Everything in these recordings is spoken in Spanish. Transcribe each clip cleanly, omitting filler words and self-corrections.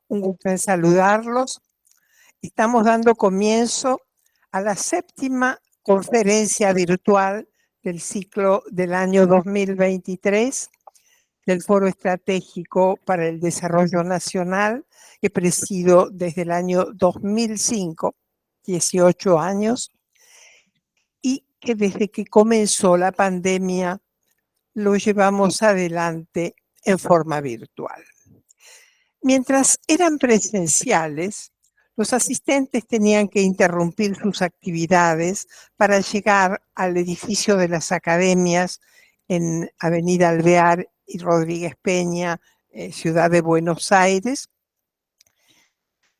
Un gusto en saludarlos. Estamos dando comienzo a la séptima conferencia virtual del ciclo del año 2023 del Foro Estratégico para el Desarrollo Nacional, que presido desde el año 2005, 18 años, y que desde que comenzó la pandemia lo llevamos adelante en forma virtual. Mientras eran presenciales, los asistentes tenían que interrumpir sus actividades para llegar al edificio de las academias en Avenida Alvear y Rodríguez Peña, Ciudad de Buenos Aires,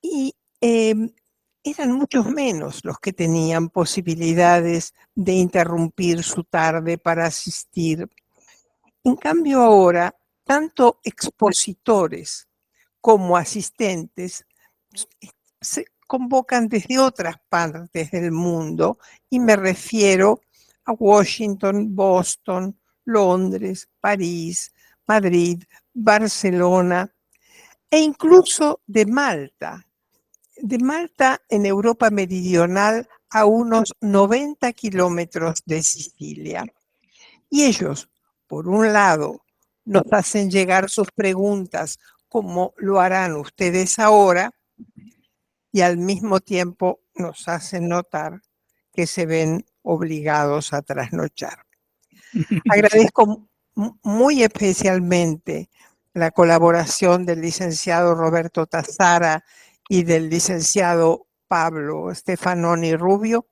y eran muchos menos los que tenían posibilidades de interrumpir su tarde para asistir. En cambio ahora, tanto expositores como asistentes se convocan desde otras partes del mundo y me refiero a Washington, Boston, Londres, París, Madrid, Barcelona e incluso de Malta. De Malta en Europa Meridional a unos 90 kilómetros de Sicilia. Y ellos, por un lado, nos hacen llegar sus preguntas como lo harán ustedes ahora, y al mismo tiempo nos hacen notar que se ven obligados a trasnochar. Agradezco muy especialmente la colaboración del licenciado Roberto Tazara y del licenciado Pablo Stefanoni Rubio.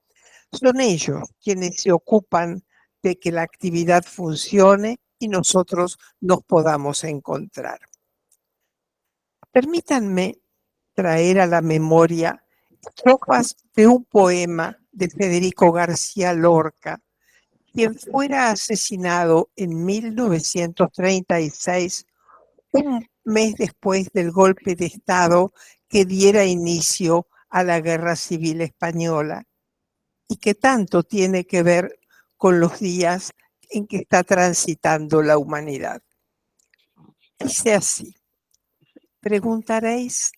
Son ellos quienes se ocupan de que la actividad funcione y nosotros nos podamos encontrar. Permítanme traer a la memoria estrofas de un poema de Federico García Lorca, quien fuera asesinado en 1936, un mes después del golpe de Estado que diera inicio a la Guerra Civil Española, y que tanto tiene que ver con los días en que está transitando la humanidad. Dice así: preguntaréis,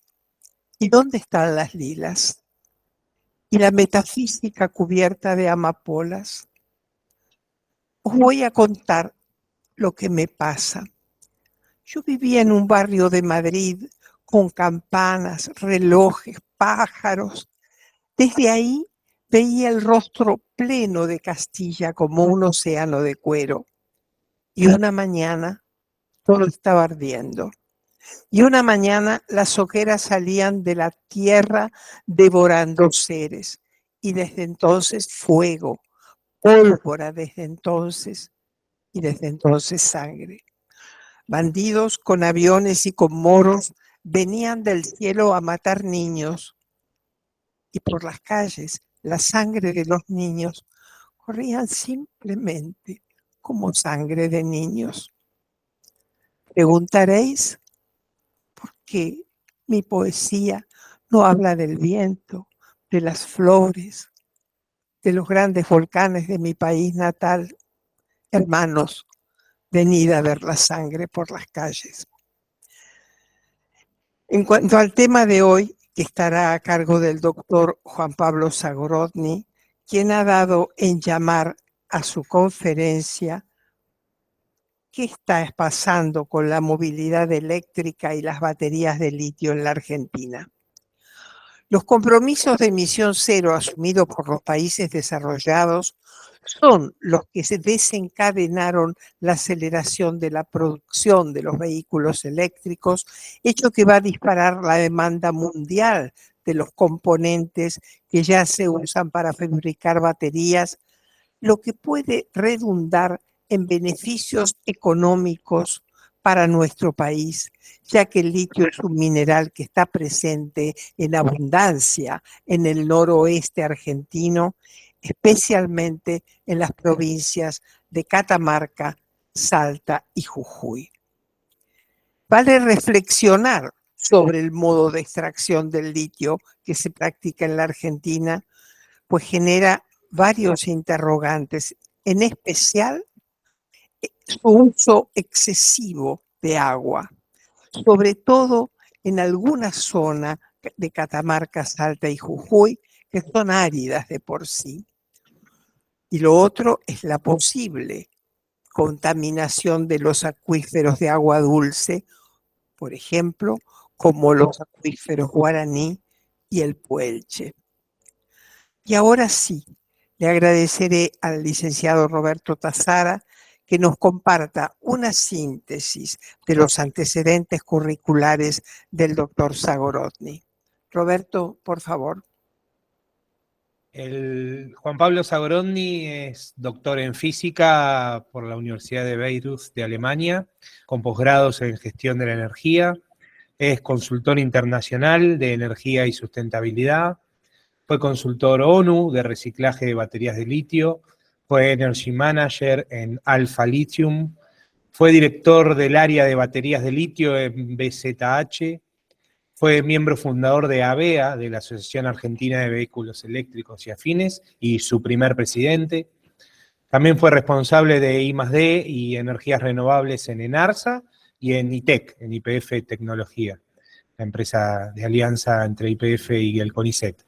¿y dónde están las lilas? ¿Y la metafísica cubierta de amapolas? Os voy a contar lo que me pasa. Yo vivía en un barrio de Madrid con campanas, relojes, pájaros. Desde ahí veía el rostro pleno de Castilla como un océano de cuero. Y una mañana todo estaba ardiendo. Y una mañana las hogueras salían de la tierra devorando seres. Y desde entonces fuego, pólvora desde entonces, y desde entonces sangre. Bandidos con aviones y con moros venían del cielo a matar niños. Y por las calles, la sangre de los niños corrían simplemente como sangre de niños. Preguntaréis por qué mi poesía no habla del viento, de las flores, de los grandes volcanes de mi país natal. Hermanos, venid a ver la sangre por las calles. En cuanto al tema de hoy, que estará a cargo del doctor Juan Pablo Zagorodny, quien ha dado en llamar a su conferencia ¿qué está pasando con la movilidad eléctrica y las baterías de litio en la Argentina? Los compromisos de emisión cero asumidos por los países desarrollados son los que se desencadenaron la aceleración de la producción de los vehículos eléctricos, hecho que va a disparar la demanda mundial de los componentes que ya se usan para fabricar baterías, lo que puede redundar en beneficios económicos para nuestro país, ya que el litio es un mineral que está presente en abundancia en el noroeste argentino, especialmente en las provincias de Catamarca, Salta y Jujuy. Vale reflexionar sobre el modo de extracción del litio que se practica en la Argentina, pues genera varios interrogantes, en especial su uso excesivo de agua, sobre todo en alguna zona de Catamarca, Salta y Jujuy, que son áridas de por sí. Y lo otro es la posible contaminación de los acuíferos de agua dulce, por ejemplo, como los acuíferos Guaraní y el Puelche. Y ahora sí, le agradeceré al licenciado Roberto Tazara que nos comparta una síntesis de los antecedentes curriculares del doctor Zagorodny. Roberto, por favor. Juan Pablo Zagorodny es doctor en física por la Universidad de Bayreuth de Alemania, con posgrados en gestión de la energía. Es consultor internacional de energía y sustentabilidad. Fue consultor ONU de reciclaje de baterías de litio. Fue Energy Manager en Alpha Lithium. Fue director del área de baterías de litio en BZH. Fue miembro fundador de AVEA, de la Asociación Argentina de Vehículos Eléctricos y Afines, y su primer presidente. También fue responsable de I+D y energías renovables en ENARSA y en ITEC, en YPF Tecnología, la empresa de alianza entre YPF y el CONICET.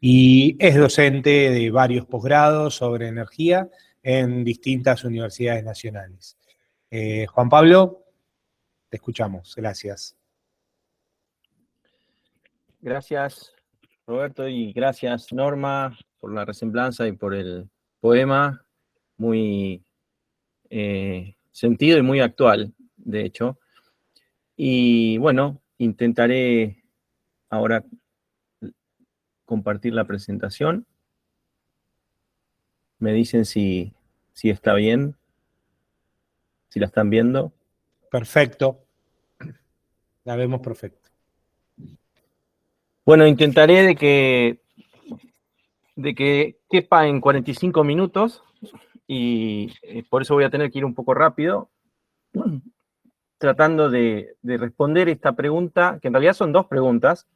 Y es docente de varios posgrados sobre energía en distintas universidades nacionales. Juan Pablo, te escuchamos. Gracias. Gracias, Roberto, y gracias, Norma, por la resemblanza y por el poema, muy sentido y muy actual, de hecho. Y bueno, intentaré ahora compartir la presentación. Me dicen si está bien, si la están viendo. Perfecto. La vemos perfecto. Bueno, intentaré de que quepa en 45 minutos y por eso voy a tener que ir un poco rápido, tratando de responder esta pregunta, que en realidad son dos preguntas,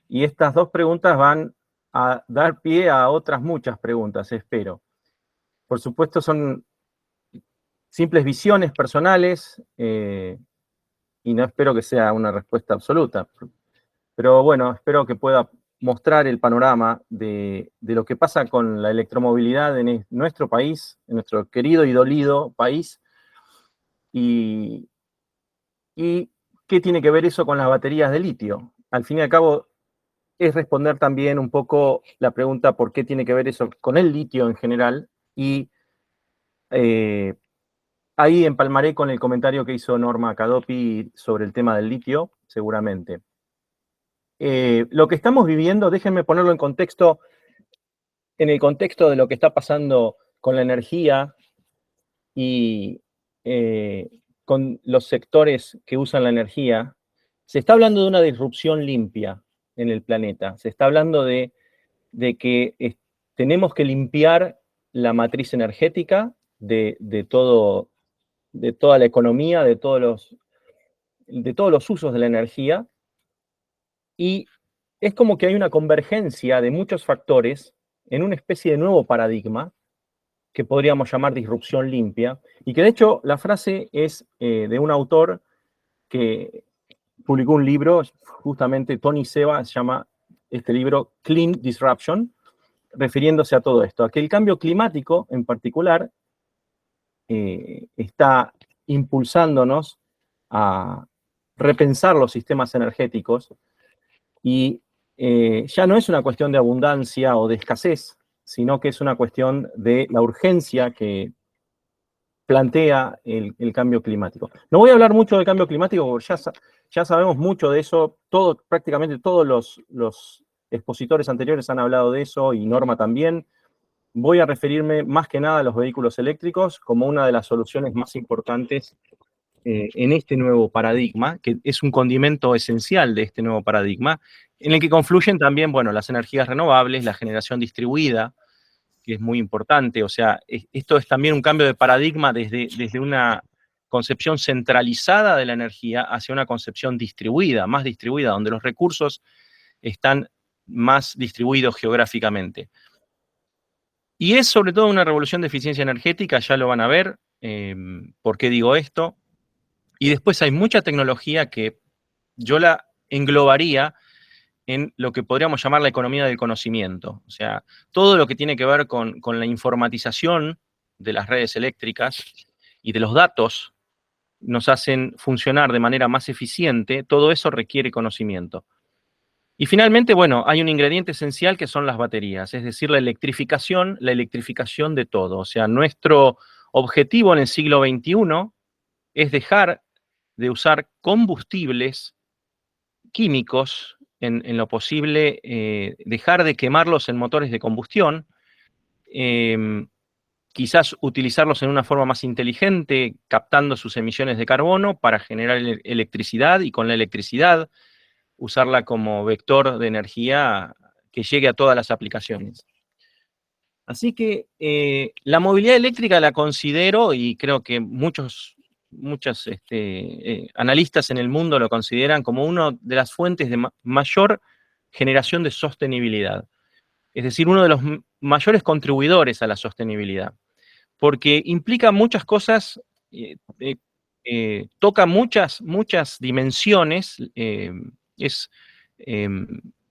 y estas dos preguntas van a dar pie a otras muchas preguntas, espero. Por supuesto, son simples visiones personales y no espero que sea una respuesta absoluta. Pero bueno, espero que pueda mostrar el panorama de lo que pasa con la electromovilidad en nuestro país, en nuestro querido y dolido país, y qué tiene que ver eso con las baterías de litio. Al fin y al cabo, es responder también un poco la pregunta por qué tiene que ver eso con el litio en general, y ahí empalmaré con el comentario que hizo Norma Cadopi sobre el tema del litio, seguramente. Lo que estamos viviendo, déjenme ponerlo en el contexto de lo que está pasando con la energía y con los sectores que usan la energía. Se está hablando de una disrupción limpia en el planeta. Se está hablando de que tenemos que limpiar la matriz energética de toda la economía, de todos los usos de la energía, y es como que hay una convergencia de muchos factores en una especie de nuevo paradigma que podríamos llamar disrupción limpia, y que de hecho la frase es de un autor que publicó un libro, justamente Tony Seba, se llama este libro Clean Disruption, refiriéndose a todo esto, a que el cambio climático en particular está impulsándonos a repensar los sistemas energéticos, y ya no es una cuestión de abundancia o de escasez, sino que es una cuestión de la urgencia que plantea el cambio climático. No voy a hablar mucho del cambio climático porque ya sabemos mucho de eso, prácticamente todos los expositores anteriores han hablado de eso y Norma también. Voy a referirme más que nada a los vehículos eléctricos como una de las soluciones más importantes en este nuevo paradigma, que es un condimento esencial de este nuevo paradigma, en el que confluyen también, bueno, las energías renovables, la generación distribuida, que es muy importante. O sea, esto es también un cambio de paradigma desde una concepción centralizada de la energía hacia una concepción distribuida, más distribuida, donde los recursos están más distribuidos geográficamente. Y es sobre todo una revolución de eficiencia energética, ya lo van a ver, ¿por qué digo esto? Y después hay mucha tecnología que yo la englobaría en lo que podríamos llamar la economía del conocimiento. O sea, todo lo que tiene que ver con la informatización de las redes eléctricas y de los datos nos hacen funcionar de manera más eficiente, todo eso requiere conocimiento. Y finalmente, bueno, hay un ingrediente esencial que son las baterías, es decir, la electrificación de todo. O sea, nuestro objetivo en el siglo XXI es dejar de usar combustibles químicos en lo posible, dejar de quemarlos en motores de combustión, quizás utilizarlos en una forma más inteligente, captando sus emisiones de carbono para generar electricidad y con la electricidad usarla como vector de energía que llegue a todas las aplicaciones. Así que la movilidad eléctrica la considero, y creo que muchos analistas en el mundo lo consideran como una de las fuentes de mayor generación de sostenibilidad. Es decir, uno de los mayores contribuidores a la sostenibilidad. Porque implica muchas cosas, toca muchas dimensiones, es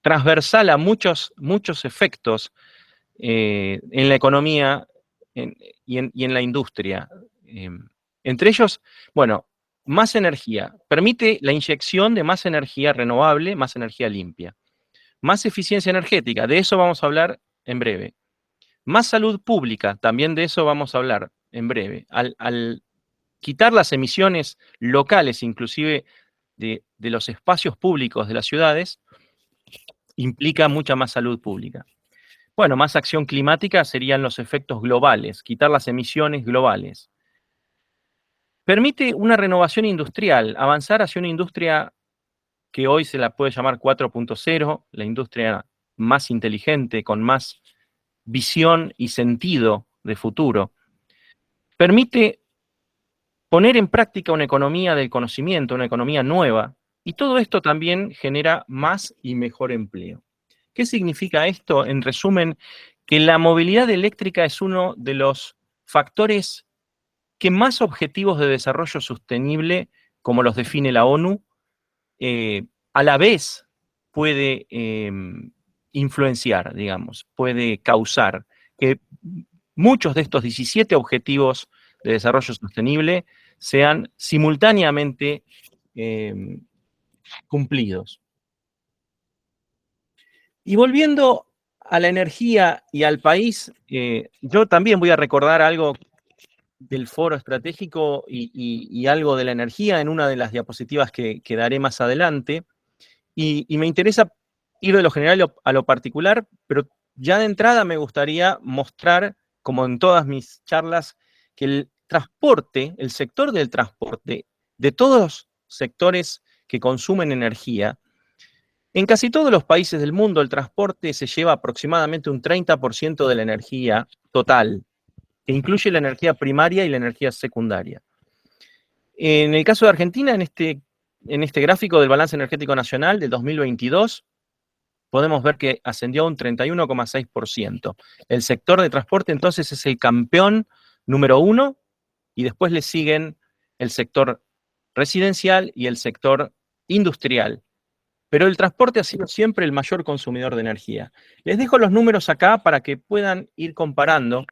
transversal a muchos efectos en la economía y en la industria. Entre ellos, bueno, más energía. Permite la inyección de más energía renovable, más energía limpia. Más eficiencia energética, de eso vamos a hablar en breve. Más salud pública, también de eso vamos a hablar en breve. Al quitar las emisiones locales, inclusive de los espacios públicos de las ciudades, implica mucha más salud pública. Bueno, más acción climática serían los efectos globales, quitar las emisiones globales. Permite una renovación industrial, avanzar hacia una industria que hoy se la puede llamar 4.0, la industria más inteligente, con más visión y sentido de futuro. Permite poner en práctica una economía del conocimiento, una economía nueva, y todo esto también genera más y mejor empleo. ¿Qué significa esto? En resumen, que la movilidad eléctrica es uno de los factores que más objetivos de desarrollo sostenible, como los define la ONU, a la vez puede influenciar, digamos, puede causar que muchos de estos 17 objetivos de desarrollo sostenible sean simultáneamente cumplidos. Y volviendo a la energía y al país, yo también voy a recordar algo del foro estratégico y algo de la energía en una de las diapositivas que daré más adelante. Y me interesa ir de lo general a lo particular, pero ya de entrada me gustaría mostrar, como en todas mis charlas, que el transporte, el sector del transporte, de todos los sectores que consumen energía, en casi todos los países del mundo el transporte se lleva aproximadamente un 30% de la energía total, que incluye la energía primaria y la energía secundaria. En el caso de Argentina, en este gráfico del balance energético nacional del 2022, podemos ver que ascendió a un 31,6%. El sector de transporte entonces es el campeón número 1 y después le siguen el sector residencial y el sector industrial. Pero el transporte ha sido siempre el mayor consumidor de energía. Les dejo los números acá para que puedan ir comparando.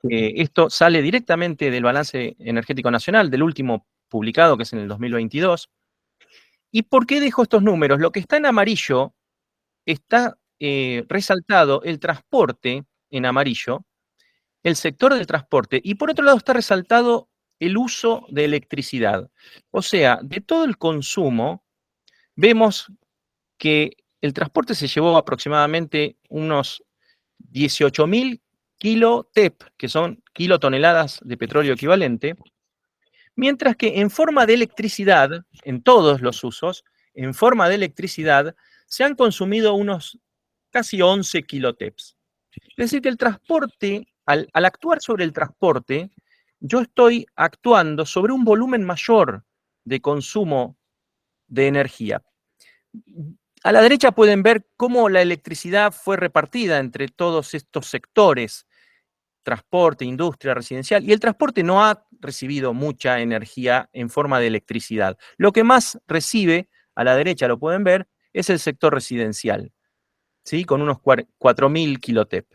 Esto sale directamente del balance energético nacional, del último publicado, que es en el 2022. ¿Y por qué dejo estos números? Lo que está en amarillo está resaltado el transporte en amarillo, el sector del transporte, y por otro lado está resaltado el uso de electricidad. O sea, de todo el consumo, vemos que el transporte se llevó aproximadamente unos 18.000 kilotep, que son kilotoneladas de petróleo equivalente, mientras que en forma de electricidad, en todos los usos, en forma de electricidad, se han consumido unos casi 11 kiloteps. Es decir, que el transporte, al actuar sobre el transporte, yo estoy actuando sobre un volumen mayor de consumo de energía. A la derecha pueden ver cómo la electricidad fue repartida entre todos estos sectores, transporte, industria, residencial, y el transporte no ha recibido mucha energía en forma de electricidad. Lo que más recibe a la derecha lo pueden ver, es el sector residencial, ¿sí? Con unos 4.000 kilotep.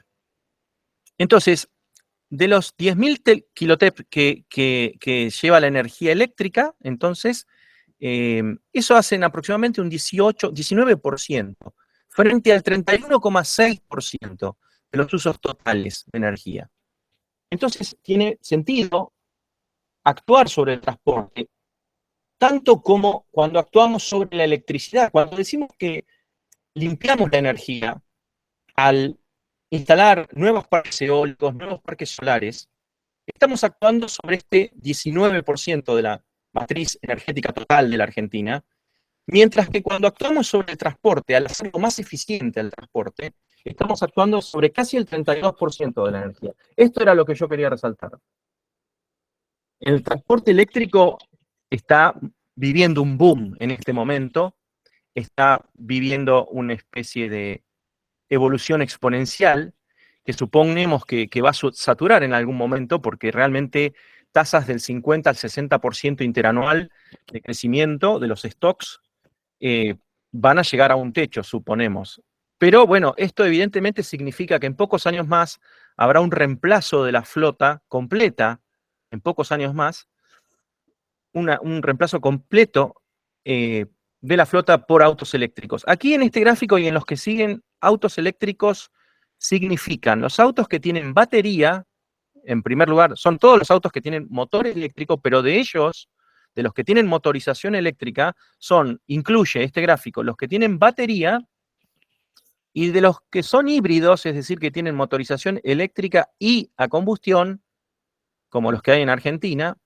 Entonces, de los 10.000 kilotep que lleva la energía eléctrica, entonces, eso hacen aproximadamente un 19%, frente al 31,6% de los usos totales de energía. Entonces, tiene sentido actuar sobre el transporte, tanto como cuando actuamos sobre la electricidad. Cuando decimos que limpiamos la energía al instalar nuevos parques eólicos, nuevos parques solares, estamos actuando sobre este 19% de la matriz energética total de la Argentina, mientras que cuando actuamos sobre el transporte, al hacerlo más eficiente el transporte, estamos actuando sobre casi el 32% de la energía. Esto era lo que yo quería resaltar. El transporte eléctrico está viviendo un boom en este momento, está viviendo una especie de evolución exponencial que suponemos que va a saturar en algún momento, porque realmente tasas del 50 al 60% interanual de crecimiento de los stocks van a llegar a un techo, suponemos. Pero bueno, esto evidentemente significa que en pocos años más habrá un reemplazo de la flota completa, en pocos años más, un reemplazo completo de la flota por autos eléctricos. Aquí en este gráfico y en los que siguen, autos eléctricos significan los autos que tienen batería, en primer lugar, son todos los autos que tienen motor eléctrico, pero de ellos, de los que tienen motorización eléctrica, incluye este gráfico, los que tienen batería y de los que son híbridos, es decir, que tienen motorización eléctrica y a combustión, como los que hay en Argentina.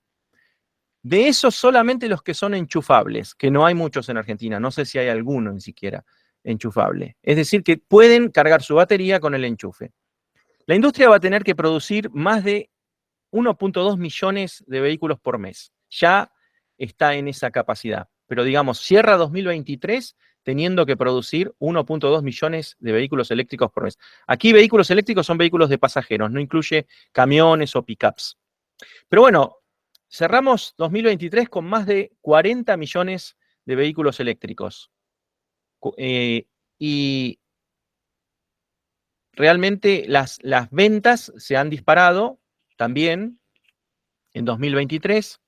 De esos solamente los que son enchufables, que no hay muchos en Argentina, no sé si hay alguno ni siquiera enchufable. Es decir, que pueden cargar su batería con el enchufe. La industria va a tener que producir más de 1.2 millones de vehículos por mes. Ya está en esa capacidad. Pero digamos, cierra 2023 teniendo que producir 1.2 millones de vehículos eléctricos por mes. Aquí vehículos eléctricos son vehículos de pasajeros, no incluye camiones o pickups. Pero bueno, cerramos 2023 con más de 40 millones de vehículos eléctricos. Y realmente las ventas se han disparado también en 2023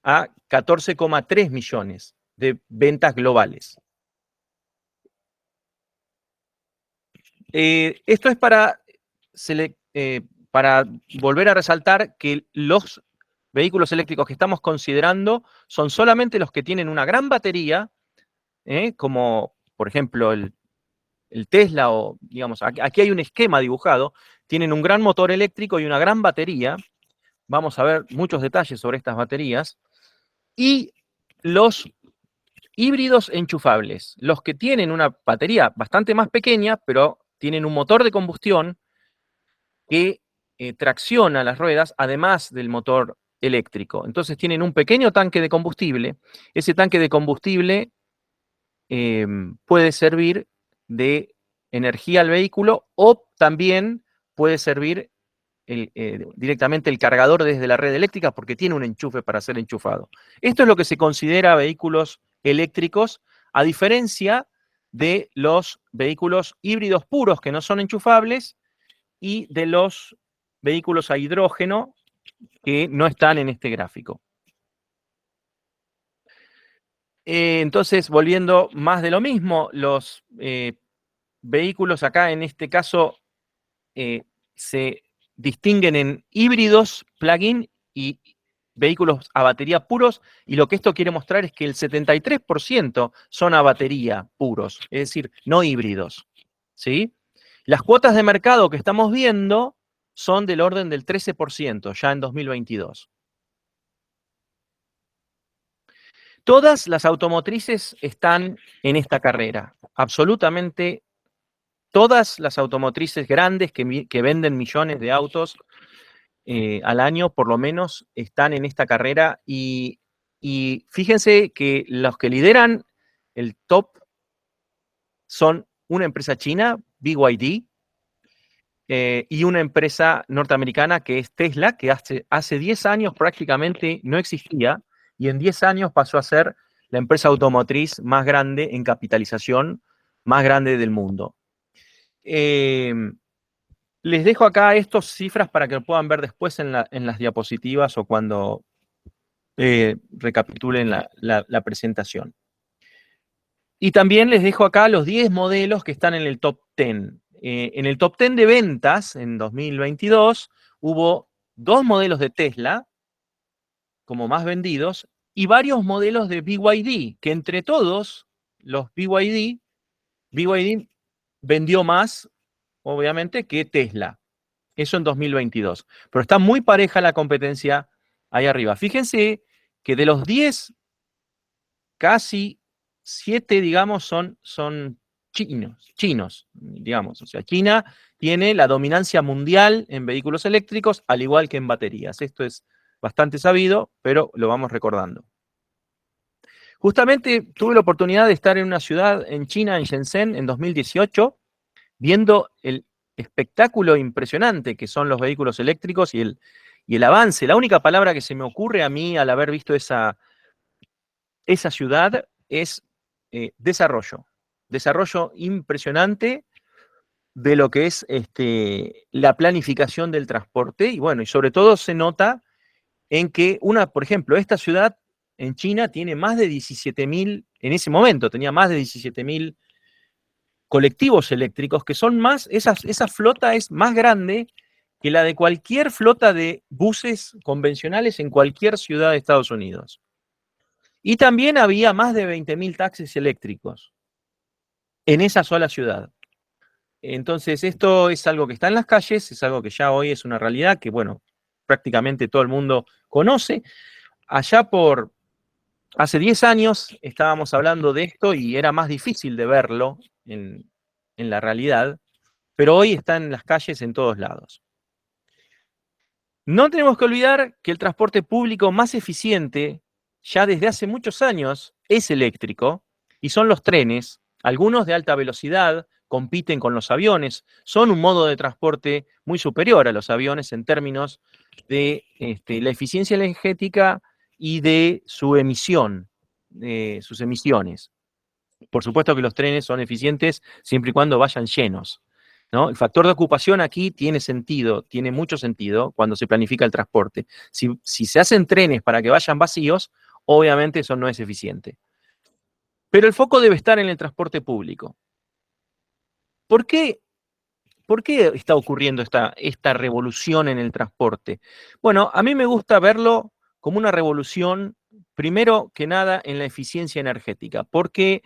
a 14,3 millones de ventas globales. Esto es para volver a resaltar que los vehículos eléctricos que estamos considerando son solamente los que tienen una gran batería, como por ejemplo el Tesla, o digamos, aquí hay un esquema dibujado, tienen un gran motor eléctrico y una gran batería. Vamos a ver muchos detalles sobre estas baterías. Y los híbridos enchufables, los que tienen una batería bastante más pequeña, pero tienen un motor de combustión que tracciona las ruedas, además del motor eléctrico. Entonces tienen un pequeño tanque de combustible. Ese tanque de combustible puede servir de energía al vehículo, o también puede servir directamente el cargador desde la red eléctrica, porque tiene un enchufe para ser enchufado. Esto es lo que se considera vehículos eléctricos, a diferencia de los vehículos híbridos puros que no son enchufables y de los vehículos a hidrógeno que no están en este gráfico. Entonces, volviendo más de lo mismo, los vehículos acá en este caso se distinguen en híbridos, plug-in y vehículos a batería puros, y lo que esto quiere mostrar es que el 73% son a batería puros, es decir, no híbridos, ¿sí? Las cuotas de mercado que estamos viendo son del orden del 13% ya en 2022. Todas las automotrices están en esta carrera, absolutamente todas las automotrices grandes que venden millones de autos al año, por lo menos, están en esta carrera, y fíjense que los que lideran el top son una empresa china, BYD, y una empresa norteamericana que es Tesla, que hace 10 años prácticamente no existía, y en 10 años pasó a ser la empresa automotriz más grande en capitalización, más grande del mundo. Les dejo acá estas cifras para que lo puedan ver después en las diapositivas o cuando recapitulen la presentación. Y también les dejo acá los 10 modelos que están en el top 10. En el top 10 de ventas en 2022 hubo 2 modelos de Tesla como más vendidos y varios modelos de BYD, que entre todos los BYD vendió más, obviamente, que Tesla. Eso en 2022. Pero está muy pareja la competencia ahí arriba. Fíjense que de los 10, casi 7, digamos, son chinos, digamos. O sea, China tiene la dominancia mundial en vehículos eléctricos, al igual que en baterías. Esto es bastante sabido, pero lo vamos recordando. Justamente tuve la oportunidad de estar en una ciudad en China, en Shenzhen, en 2018, viendo el espectáculo impresionante que son los vehículos eléctricos y el avance. La única palabra que se me ocurre a mí al haber visto esa ciudad es desarrollo. Desarrollo impresionante de lo que es la planificación del transporte. Y bueno, y sobre todo se nota en que por ejemplo, esta ciudad en China tiene más de 17.000, en ese momento tenía más de 17.000 colectivos eléctricos, que son más, esa flota es más grande que la de cualquier flota de buses convencionales en cualquier ciudad de Estados Unidos. Y también había más de 20.000 taxis eléctricos en esa sola ciudad. Entonces, esto es algo que está en las calles, es algo que ya hoy es una realidad que, bueno, prácticamente todo el mundo conoce. Allá hace 10 años estábamos hablando de esto y era más difícil de verlo en la realidad, pero hoy está en las calles en todos lados. No tenemos que olvidar que el transporte público más eficiente, ya desde hace muchos años, es eléctrico, y son los trenes. Algunos de alta velocidad compiten con los aviones, son un modo de transporte muy superior a los aviones en términos de la eficiencia energética y de su emisión, sus emisiones. Por supuesto que los trenes son eficientes siempre y cuando vayan llenos, ¿no? El factor de ocupación aquí tiene sentido, tiene mucho sentido cuando se planifica el transporte. Si se hacen trenes para que vayan vacíos, obviamente eso no es eficiente. Pero el foco debe estar en el transporte público. ¿Por qué está ocurriendo esta revolución en el transporte? Bueno, a mí me gusta verlo como una revolución, primero que nada, en la eficiencia energética, porque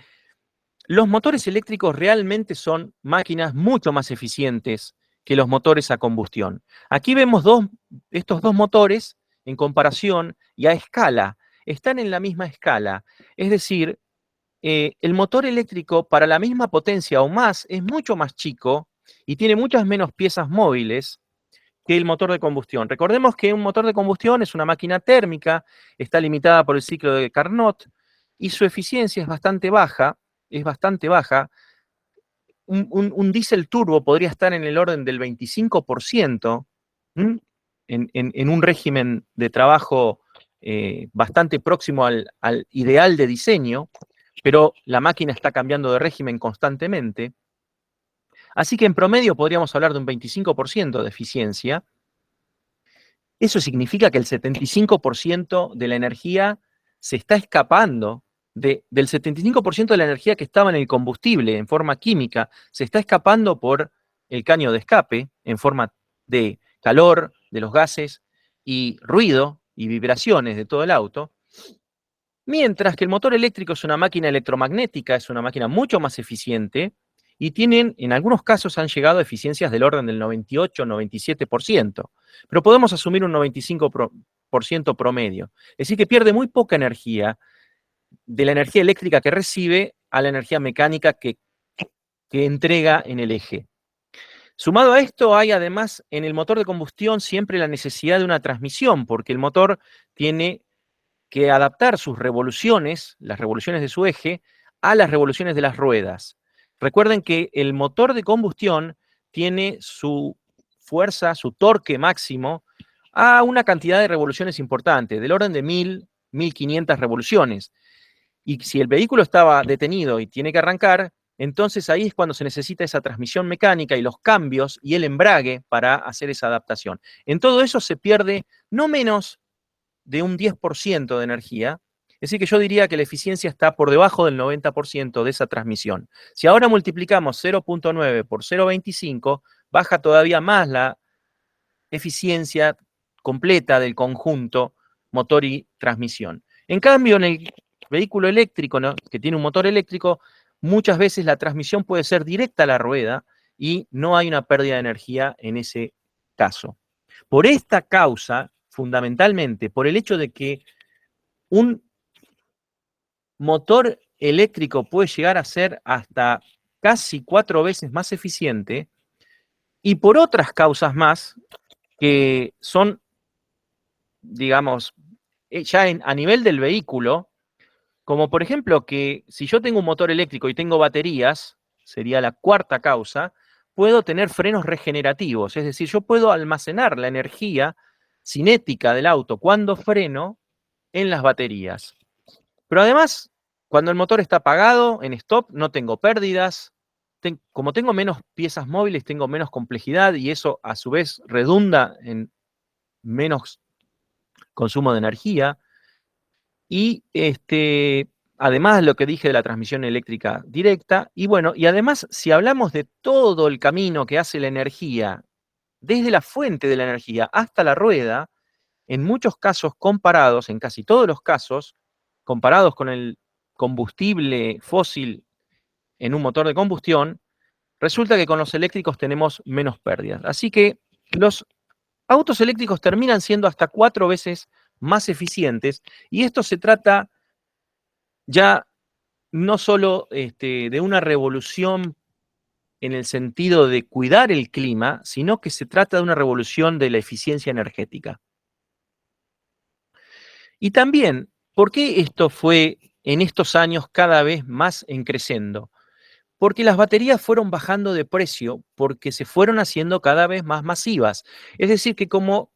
los motores eléctricos realmente son máquinas mucho más eficientes que los motores a combustión. Aquí vemos estos dos motores en comparación y a escala. Están en la misma escala. Es decir, el motor eléctrico para la misma potencia o más es mucho más chico y tiene muchas menos piezas móviles que el motor de combustión. Recordemos que un motor de combustión es una máquina térmica, está limitada por el ciclo de Carnot y su eficiencia es bastante baja. Un diésel turbo podría estar en el orden del 25%, en un régimen de trabajo bastante próximo al ideal de diseño, pero la máquina está cambiando de régimen constantemente. Así que en promedio podríamos hablar de un 25% de eficiencia. Eso significa que el 75% de la energía se está escapando, del 75% de la energía que estaba en el combustible en forma química, se está escapando por el caño de escape en forma de calor, de los gases y ruido y vibraciones de todo el auto. Mientras que el motor eléctrico es una máquina electromagnética, es una máquina mucho más eficiente y en algunos casos han llegado a eficiencias del orden del 98, 97%, pero podemos asumir un 95% promedio. Es decir, que pierde muy poca energía de la energía eléctrica que recibe a la energía mecánica que entrega en el eje. Sumado a esto, hay además en el motor de combustión siempre la necesidad de una transmisión, porque el motor tiene que adaptar sus revoluciones, las revoluciones de su eje, a las revoluciones de las ruedas. Recuerden que el motor de combustión tiene su fuerza, su torque máximo, a una cantidad de revoluciones importante, del orden de 1.000, 1.500 revoluciones. Y si el vehículo estaba detenido y tiene que arrancar, entonces ahí es cuando se necesita esa transmisión mecánica y los cambios y el embrague para hacer esa adaptación. En todo eso se pierde no menos de un 10% de energía. Es decir, que yo diría que la eficiencia está por debajo del 90% de esa transmisión. Si ahora multiplicamos 0.9 por 0.25, baja todavía más la eficiencia completa del conjunto motor y transmisión. En cambio, en el vehículo eléctrico, ¿no?, que tiene un motor eléctrico, muchas veces la transmisión puede ser directa a la rueda y no hay una pérdida de energía en ese caso. Por esta causa, fundamentalmente, por el hecho de que un motor eléctrico puede llegar a ser hasta casi 4 veces más eficiente, y por otras causas más que son, digamos, ya a nivel del vehículo, como por ejemplo que si yo tengo un motor eléctrico y tengo baterías, sería la cuarta causa, puedo tener frenos regenerativos, es decir, yo puedo almacenar la energía cinética del auto cuando freno en las baterías. Pero además, cuando el motor está apagado, en stop, no tengo pérdidas. Como tengo menos piezas móviles, tengo menos complejidad y eso a su vez redunda en menos consumo de energía. Y además lo que dije de la transmisión eléctrica directa. Y bueno, y además, si hablamos de todo el camino que hace la energía, desde la fuente de la energía hasta la rueda, en muchos casos comparados, en casi todos los casos, comparados con el combustible fósil en un motor de combustión, resulta que con los eléctricos tenemos menos pérdidas. Así que los autos eléctricos terminan siendo hasta 4 veces más eficientes, y esto se trata ya no solo de una revolución en el sentido de cuidar el clima, sino que se trata de una revolución de la eficiencia energética. Y también, ¿por qué esto fue en estos años cada vez más en creciendo? Porque las baterías fueron bajando de precio, porque se fueron haciendo cada vez más masivas. Es decir, que como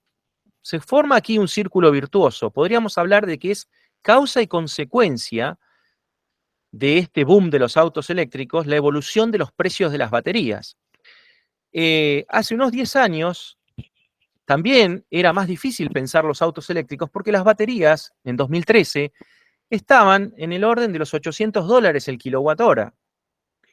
se forma aquí un círculo virtuoso, podríamos hablar de que es causa y consecuencia de este boom de los autos eléctricos, la evolución de los precios de las baterías. Hace unos 10 años también era más difícil pensar los autos eléctricos porque las baterías, en 2013, estaban en el orden de los $800 el kilowatt hora.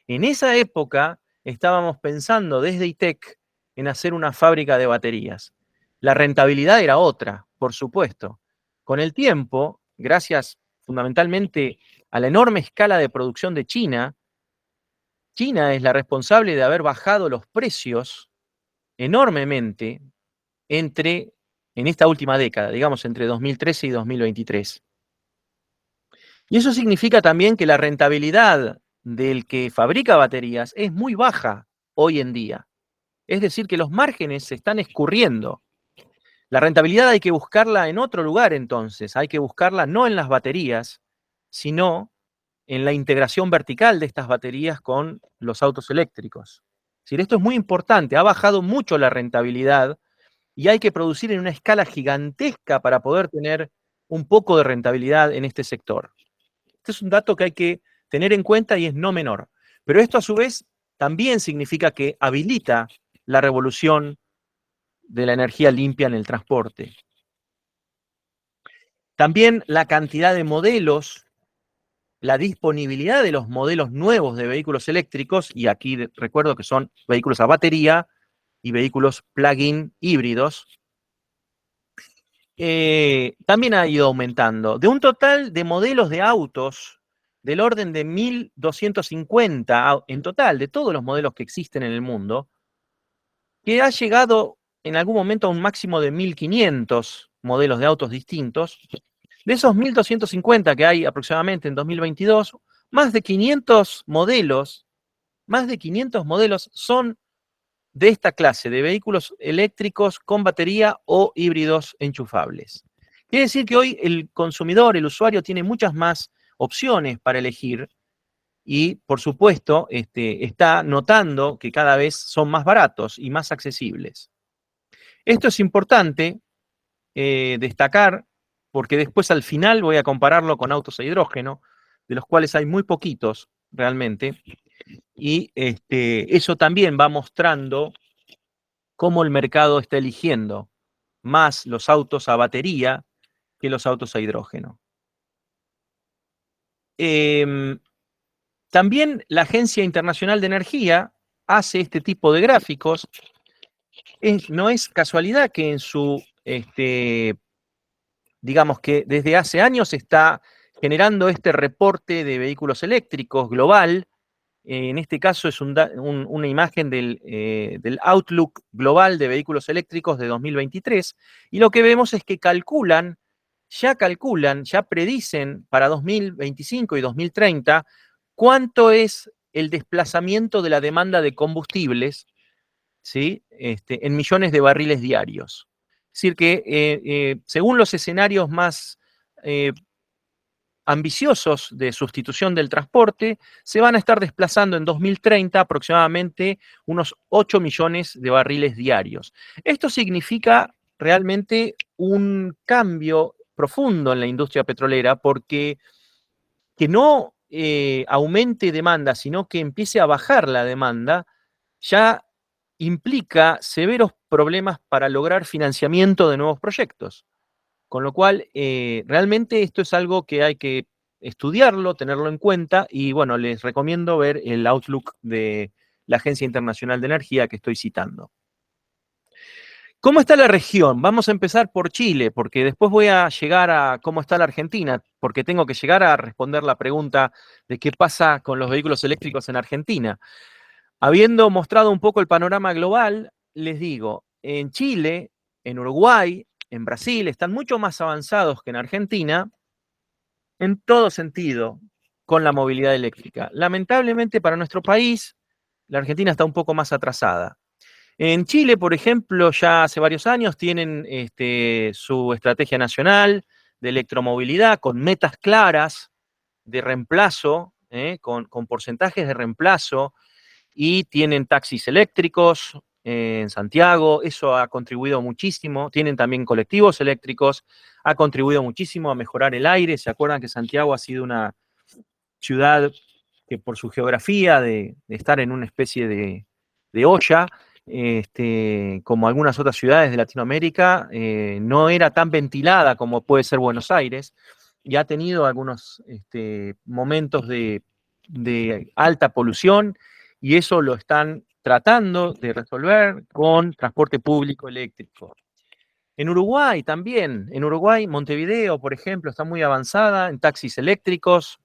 En esa época estábamos pensando desde ITEC en hacer una fábrica de baterías. La rentabilidad era otra, por supuesto. Con el tiempo, gracias fundamentalmente a la enorme escala de producción de China, China es la responsable de haber bajado los precios enormemente en esta última década, digamos entre 2013 y 2023. Y eso significa también que la rentabilidad del que fabrica baterías es muy baja hoy en día. Es decir, que los márgenes se están escurriendo. La rentabilidad hay que buscarla en otro lugar entonces, hay que buscarla no en las baterías, sino en la integración vertical de estas baterías con los autos eléctricos. Es decir, esto es muy importante, ha bajado mucho la rentabilidad y hay que producir en una escala gigantesca para poder tener un poco de rentabilidad en este sector. Este es un dato que hay que tener en cuenta y es no menor. Pero esto a su vez también significa que habilita la revolución de la energía limpia en el transporte. También la cantidad de modelos, la disponibilidad de los modelos nuevos de vehículos eléctricos, y aquí recuerdo que son vehículos a batería y vehículos plug-in híbridos, también ha ido aumentando. De un total de modelos de autos del orden de 1.250 en total, de todos los modelos que existen en el mundo, que ha llegado en algún momento a un máximo de 1.500 modelos de autos distintos. De esos 1.250 que hay aproximadamente en 2022, más de 500 modelos son de esta clase, de vehículos eléctricos con batería o híbridos enchufables. Quiere decir que hoy el consumidor, el usuario, tiene muchas más opciones para elegir y, por supuesto, está notando que cada vez son más baratos y más accesibles. Esto es importante destacar porque después al final voy a compararlo con autos a hidrógeno, de los cuales hay muy poquitos realmente, y eso también va mostrando cómo el mercado está eligiendo más los autos a batería que los autos a hidrógeno. También la Agencia Internacional de Energía hace este tipo de gráficos. No es casualidad que en su, digamos que desde hace años está generando este reporte de vehículos eléctricos global. En este caso es una imagen del Outlook global de vehículos eléctricos de 2023, y lo que vemos es que ya predicen para 2025 y 2030 cuánto es el desplazamiento de la demanda de combustibles, ¿sí? En millones de barriles diarios. Es decir, que según los escenarios más ambiciosos de sustitución del transporte, se van a estar desplazando en 2030 aproximadamente unos 8 millones de barriles diarios. Esto significa realmente un cambio profundo en la industria petrolera, porque que no aumente demanda, sino que empiece a bajar la demanda, ya implica severos problemas para lograr financiamiento de nuevos proyectos. Con lo cual, realmente esto es algo que hay que estudiarlo, tenerlo en cuenta, y bueno, les recomiendo ver el Outlook de la Agencia Internacional de Energía que estoy citando. ¿Cómo está la región? Vamos a empezar por Chile, porque después voy a llegar a cómo está la Argentina, porque tengo que llegar a responder la pregunta de qué pasa con los vehículos eléctricos en Argentina. Habiendo mostrado un poco el panorama global, les digo, en Chile, en Uruguay, en Brasil, están mucho más avanzados que en Argentina, en todo sentido, con la movilidad eléctrica. Lamentablemente para nuestro país, la Argentina está un poco más atrasada. En Chile, por ejemplo, ya hace varios años tienen su estrategia nacional de electromovilidad con metas claras de reemplazo, con porcentajes de reemplazo, y tienen taxis eléctricos en Santiago. Eso ha contribuido muchísimo. Tienen también colectivos eléctricos, ha contribuido muchísimo a mejorar el aire. ¿Se acuerdan que Santiago ha sido una ciudad que por su geografía de estar en una especie de olla, como algunas otras ciudades de Latinoamérica, no era tan ventilada como puede ser Buenos Aires, y ha tenido algunos momentos de alta polución, y eso lo están tratando de resolver con transporte público eléctrico. En Uruguay también, en Uruguay, Montevideo, por ejemplo, está muy avanzada en taxis eléctricos,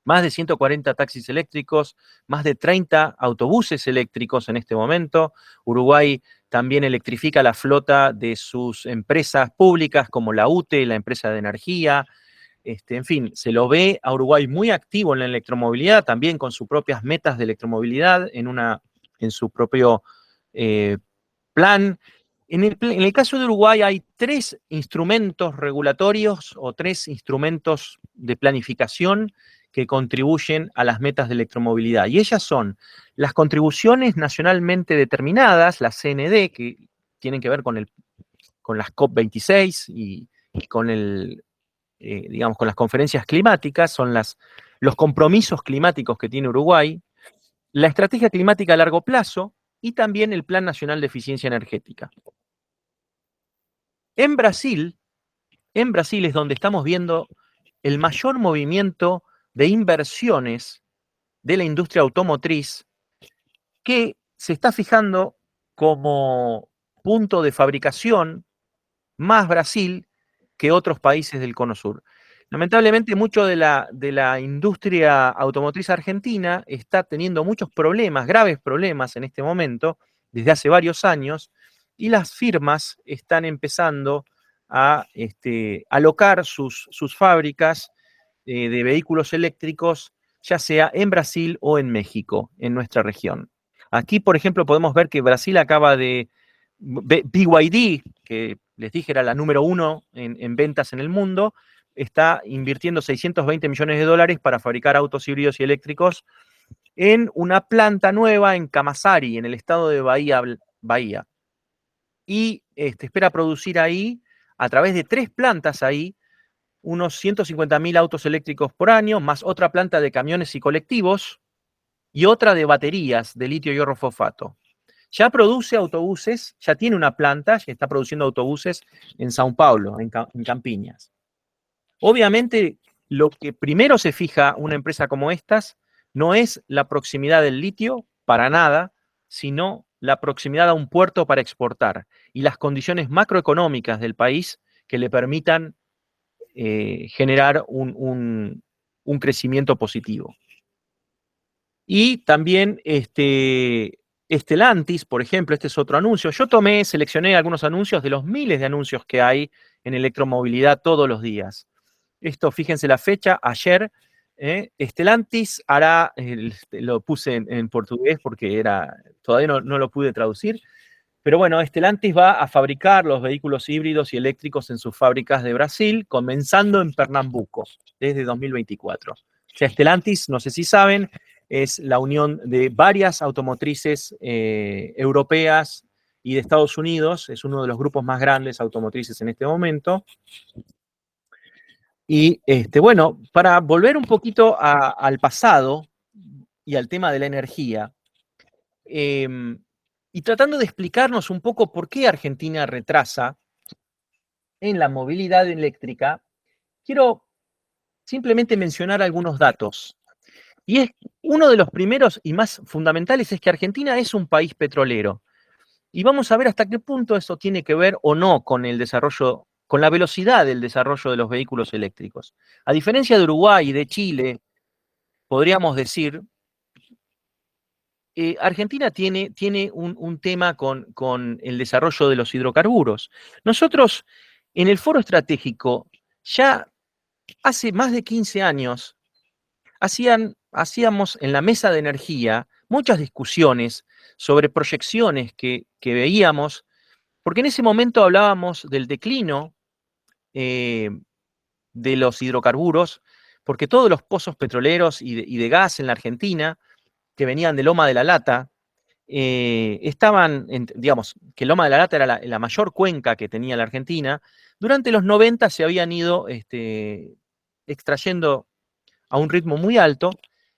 más de 140 taxis eléctricos, más de 30 autobuses eléctricos en este momento. Uruguay también electrifica la flota de sus empresas públicas como la UTE, la empresa de energía. En fin, se lo ve a Uruguay muy activo en la electromovilidad, también con sus propias metas de electromovilidad en su propio plan. En el caso de Uruguay hay 3 instrumentos regulatorios o 3 instrumentos de planificación que contribuyen a las metas de electromovilidad. Y ellas son las contribuciones nacionalmente determinadas, las CND, que tienen que ver con las COP26 y con digamos, con las conferencias climáticas, son los compromisos climáticos que tiene Uruguay, la estrategia climática a largo plazo y también el Plan Nacional de Eficiencia Energética. En Brasil es donde estamos viendo el mayor movimiento de inversiones de la industria automotriz, que se está fijando como punto de fabricación más Brasil que otros países del Cono Sur. Lamentablemente, mucho de la industria automotriz argentina está teniendo muchos problemas, graves problemas en este momento, desde hace varios años, y las firmas están empezando a alocar sus fábricas de vehículos eléctricos, ya sea en Brasil o en México, en nuestra región. Aquí, por ejemplo, podemos ver que Brasil acaba de BYD, que les dije era la número 1 en ventas en el mundo, está invirtiendo 620 millones de dólares para fabricar autos híbridos y eléctricos en una planta nueva en Camaçari, en el estado de Bahía. Y espera producir ahí, a través de 3 plantas ahí, unos 150.000 autos eléctricos por año, más otra planta de camiones y colectivos, y otra de baterías de litio hierro fosfato. Ya produce autobuses, ya tiene una planta, ya está produciendo autobuses en São Paulo, en Campiñas. Obviamente, lo que primero se fija una empresa como estas no es la proximidad del litio, para nada, sino la proximidad a un puerto para exportar y las condiciones macroeconómicas del país que le permitan generar un crecimiento positivo. Y también Stellantis, por ejemplo, este es otro anuncio. Yo seleccioné algunos anuncios de los miles de anuncios que hay en electromovilidad todos los días. Esto, fíjense la fecha, ayer, Stellantis hará, lo puse en portugués porque todavía no lo pude traducir, pero bueno, Stellantis va a fabricar los vehículos híbridos y eléctricos en sus fábricas de Brasil, comenzando en Pernambuco, desde 2024. O sea, Stellantis, no sé si saben, es la unión de varias automotrices europeas y de Estados Unidos, es uno de los grupos más grandes automotrices en este momento. Y bueno, para volver un poquito al pasado y al tema de la energía, y tratando de explicarnos un poco por qué Argentina retrasa en la movilidad eléctrica, quiero simplemente mencionar algunos datos. Y es uno de los primeros y más fundamentales es que Argentina es un país petrolero. Y vamos a ver hasta qué punto eso tiene que ver o no con el desarrollo, con la velocidad del desarrollo de los vehículos eléctricos. A diferencia de Uruguay y de Chile, podríamos decir, Argentina tiene un tema con el desarrollo de los hidrocarburos. Nosotros, en el Foro Estratégico, ya hace más de 15 años, hacíamos en la mesa de energía muchas discusiones sobre proyecciones que veíamos, porque en ese momento hablábamos del declino de los hidrocarburos, porque todos los pozos petroleros y de gas en la Argentina, que venían de Loma de la Lata, digamos, que Loma de la Lata era la mayor cuenca que tenía la Argentina, durante los 90 se habían ido extrayendo a un ritmo muy alto,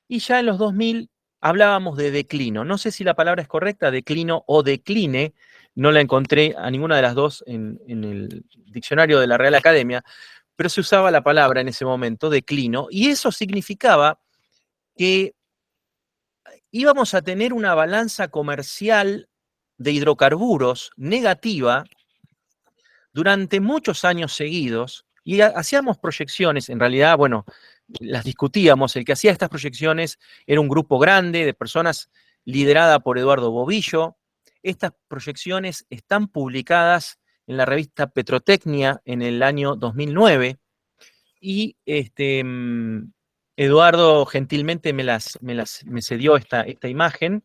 y ya en los 2000 hablábamos de declino. No sé si la palabra es correcta, declino o decline, no la encontré a ninguna de las dos en el diccionario de la Real Academia, pero se usaba la palabra en ese momento, declino, y eso significaba que íbamos a tener una balanza comercial de hidrocarburos negativa durante muchos años seguidos, y hacíamos proyecciones, en realidad, bueno, las discutíamos, el que hacía estas proyecciones era un grupo grande de personas liderada por Eduardo Bobillo. Estas proyecciones están publicadas en la revista Petrotecnia en el año 2009, y Eduardo gentilmente me cedió esta imagen,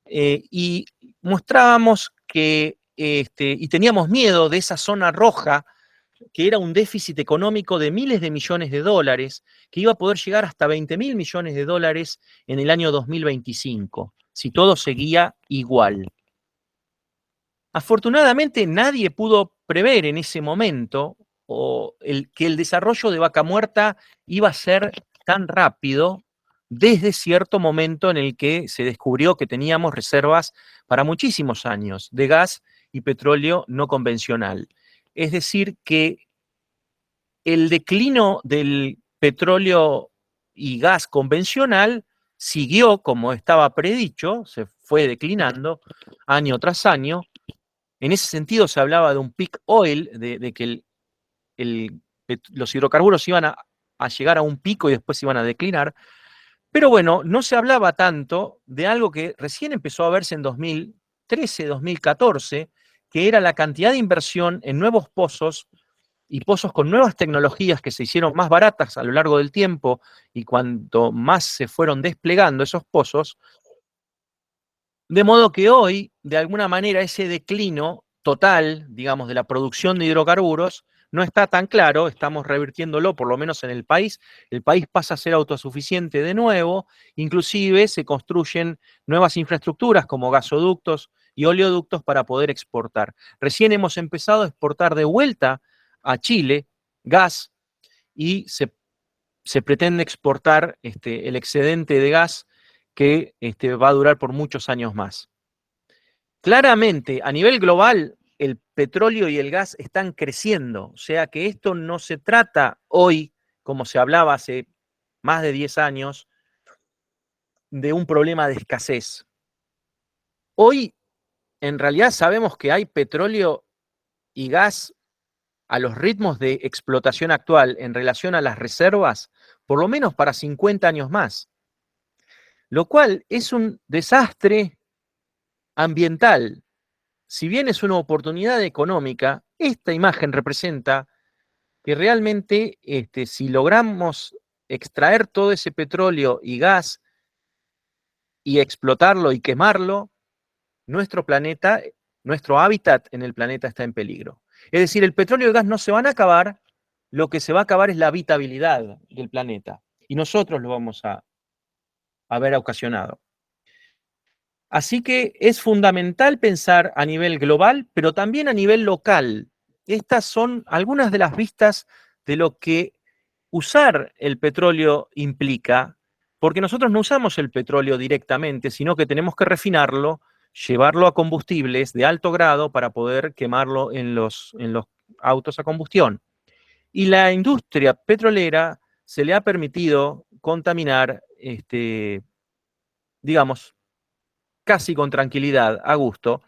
y mostrábamos que, y teníamos miedo de esa zona roja, que era un déficit económico de miles de millones de dólares, que iba a poder llegar hasta 20.000 millones de dólares en el año 2025, si todo seguía igual. Afortunadamente nadie pudo prever en ese momento que el desarrollo de Vaca Muerta iba a ser tan rápido desde cierto momento en el que se descubrió que teníamos reservas para muchísimos años de gas y petróleo no convencional. Es decir, que el declino del petróleo y gas convencional siguió como estaba predicho, se fue declinando año tras año. En ese sentido se hablaba de un peak oil, de que los hidrocarburos iban a llegar a un pico y después iban a declinar. Pero bueno, no se hablaba tanto de algo que recién empezó a verse en 2013, 2014, que era la cantidad de inversión en nuevos pozos y pozos con nuevas tecnologías que se hicieron más baratas a lo largo del tiempo, y cuanto más se fueron desplegando esos pozos, de modo que hoy, de alguna manera, ese declino total, digamos, de la producción de hidrocarburos no está tan claro, estamos revirtiéndolo, por lo menos en el país pasa a ser autosuficiente de nuevo, inclusive se construyen nuevas infraestructuras como gasoductos y oleoductos para poder exportar. Recién hemos empezado a exportar de vuelta a Chile gas, y se pretende exportar el excedente de gas que va a durar por muchos años más. Claramente, a nivel global, el petróleo y el gas están creciendo, o sea que esto no se trata hoy, como se hablaba hace más de 10 años, de un problema de escasez. Hoy, en realidad, sabemos que hay petróleo y gas a los ritmos de explotación actual en relación a las reservas, por lo menos para 50 años más, lo cual es un desastre ambiental. Si bien es una oportunidad económica, esta imagen representa que realmente si logramos extraer todo ese petróleo y gas y explotarlo y quemarlo, nuestro planeta, nuestro hábitat en el planeta está en peligro. Es decir, el petróleo y el gas no se van a acabar, lo que se va a acabar es la habitabilidad del planeta. Y nosotros lo vamos a haber ocasionado. Así que es fundamental pensar a nivel global, pero también a nivel local. Estas son algunas de las vistas de lo que usar el petróleo implica, porque nosotros no usamos el petróleo directamente, sino que tenemos que refinarlo, llevarlo a combustibles de alto grado para poder quemarlo en los autos a combustión. Y la industria petrolera se le ha permitido contaminar, digamos, casi con tranquilidad, a gusto.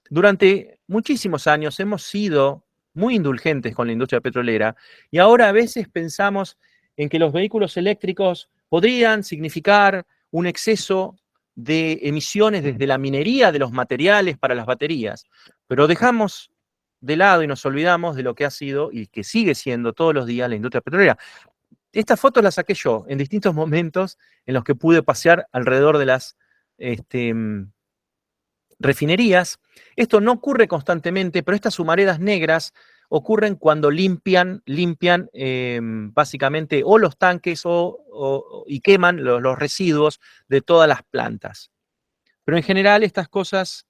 Durante muchísimos años hemos sido muy indulgentes con la industria petrolera y ahora a veces pensamos en que los vehículos eléctricos podrían significar un exceso de emisiones desde la minería de los materiales para las baterías, pero dejamos de lado y nos olvidamos de lo que ha sido y que sigue siendo todos los días la industria petrolera. Estas fotos las saqué yo en distintos momentos en los que pude pasear alrededor de las refinerías. Esto no ocurre constantemente, pero estas humaredas negras ocurren cuando limpian básicamente o los tanques y queman los residuos de todas las plantas. Pero en general estas cosas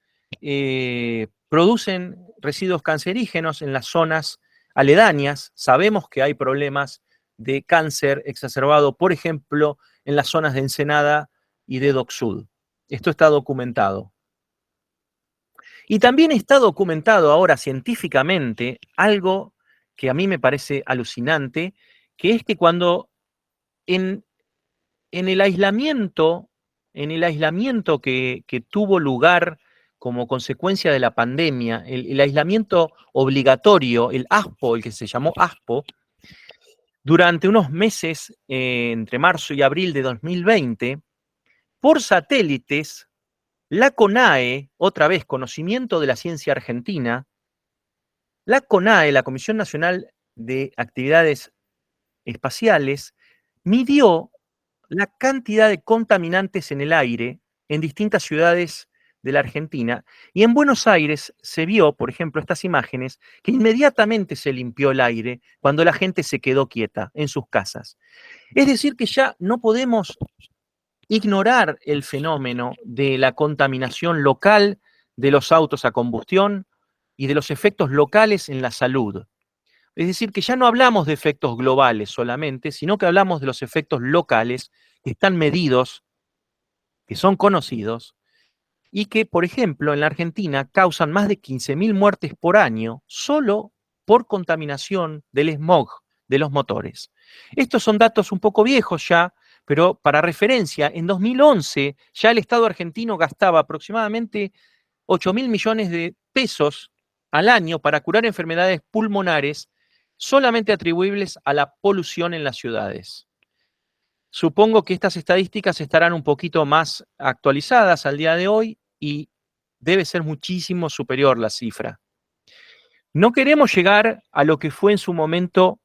producen residuos cancerígenos en las zonas aledañas. Sabemos que hay problemas de cáncer exacerbado, por ejemplo, en las zonas de Ensenada y de Dock Sud. Esto está documentado. Y también está documentado ahora científicamente algo que a mí me parece alucinante, que es que cuando en el aislamiento que tuvo lugar como consecuencia de la pandemia, el aislamiento obligatorio, el ASPO, el que se llamó ASPO, durante unos meses, entre marzo y abril de 2020, por satélites, la CONAE, otra vez, conocimiento de la ciencia argentina, la CONAE, la Comisión Nacional de Actividades Espaciales, midió la cantidad de contaminantes en el aire en distintas ciudades de la Argentina, y en Buenos Aires se vio, por ejemplo, estas imágenes, que inmediatamente se limpió el aire cuando la gente se quedó quieta en sus casas. Es decir, que ya no podemos ignorar el fenómeno de la contaminación local de los autos a combustión y de los efectos locales en la salud. Es decir, que ya no hablamos de efectos globales solamente, sino que hablamos de los efectos locales que están medidos, que son conocidos, y que, por ejemplo, en la Argentina causan más de 15.000 muertes por año solo por contaminación del smog de los motores. Estos son datos un poco viejos ya, pero para referencia, en 2011 ya el Estado argentino gastaba aproximadamente 8.000 millones de pesos al año para curar enfermedades pulmonares solamente atribuibles a la polución en las ciudades. Supongo que estas estadísticas estarán un poquito más actualizadas al día de hoy y debe ser muchísimo superior la cifra. No queremos llegar a lo que fue en su momento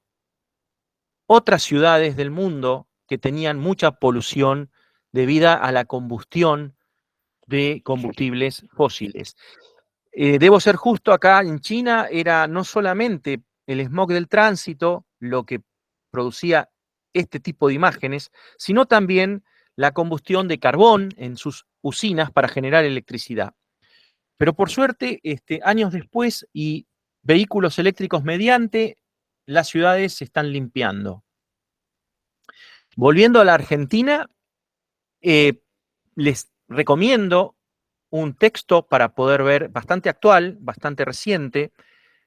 otras ciudades del mundo que tenían mucha polución debido a la combustión de combustibles fósiles. Debo ser justo, acá en China era no solamente el smog del tránsito lo que producía este tipo de imágenes, sino también la combustión de carbón en sus usinas para generar electricidad. Pero por suerte, años después y vehículos eléctricos mediante, las ciudades se están limpiando. Volviendo a la Argentina, les recomiendo un texto para poder ver, bastante actual, bastante reciente,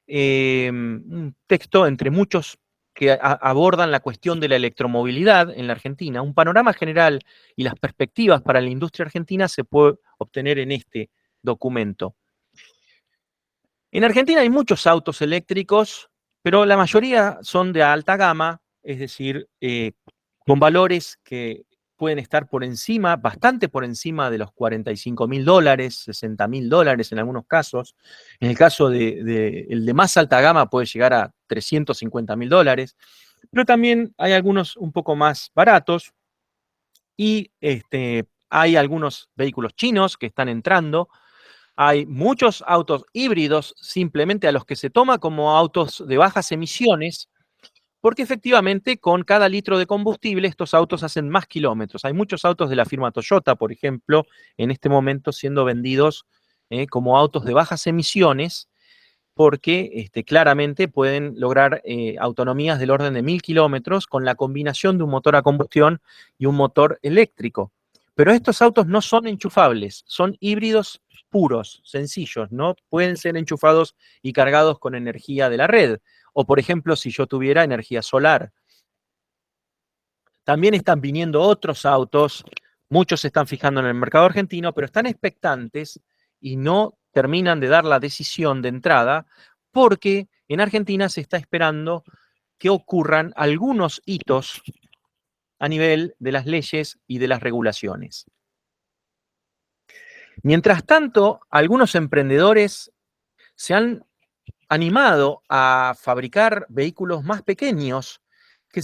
un texto entre muchos que abordan la cuestión de la electromovilidad en la Argentina. Un panorama general y las perspectivas para la industria argentina se puede obtener en este documento. En Argentina hay muchos autos eléctricos, pero la mayoría son de alta gama, es decir, con valores que pueden estar por encima, bastante por encima de los $45.000, $60.000 en algunos casos. En el caso el de más alta gama puede llegar a $350.000, pero también hay algunos un poco más baratos y hay algunos vehículos chinos que están entrando. Hay muchos autos híbridos simplemente a los que se toma como autos de bajas emisiones, porque efectivamente con cada litro de combustible estos autos hacen más kilómetros. Hay muchos autos de la firma Toyota, por ejemplo, en este momento siendo vendidos como autos de bajas emisiones, porque claramente pueden lograr autonomías del orden de 1.000 kilómetros con la combinación de un motor a combustión y un motor eléctrico. Pero estos autos no son enchufables, son híbridos puros, sencillos, no pueden ser enchufados y cargados con energía de la red. O, por ejemplo, si yo tuviera energía solar. También están viniendo otros autos, muchos se están fijando en el mercado argentino, pero están expectantes y no terminan de dar la decisión de entrada porque en Argentina se está esperando que ocurran algunos hitos a nivel de las leyes y de las regulaciones. Mientras tanto, algunos emprendedores se han animado a fabricar vehículos más pequeños, que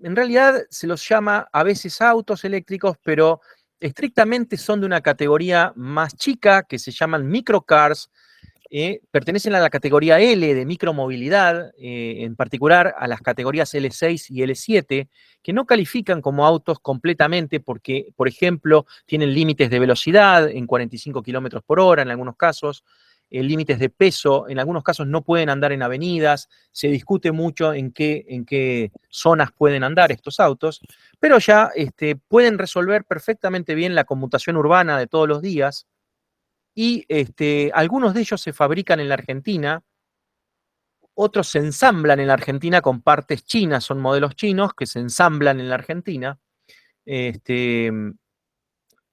en realidad se los llama a veces autos eléctricos, pero estrictamente son de una categoría más chica, que se llaman microcars, pertenecen a la categoría L de micromovilidad, en particular a las categorías L6 y L7, que no califican como autos completamente porque, por ejemplo, tienen límites de velocidad en 45 kilómetros por hora en algunos casos, límites de peso, en algunos casos no pueden andar en avenidas, se discute mucho en qué zonas pueden andar estos autos, pero ya pueden resolver perfectamente bien la conmutación urbana de todos los días, y algunos de ellos se fabrican en la Argentina, otros se ensamblan en la Argentina con partes chinas, son modelos chinos que se ensamblan en la Argentina.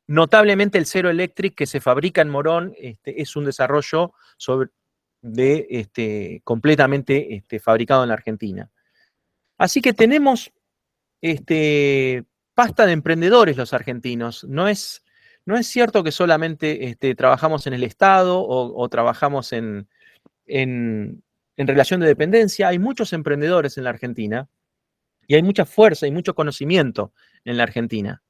Notablemente el Zero Electric que se fabrica en Morón es un desarrollo completamente fabricado en la Argentina. Así que tenemos pasta de emprendedores los argentinos. No es cierto que solamente trabajamos en el Estado o trabajamos en relación de dependencia. Hay muchos emprendedores en la Argentina y hay mucha fuerza y mucho conocimiento en la Argentina.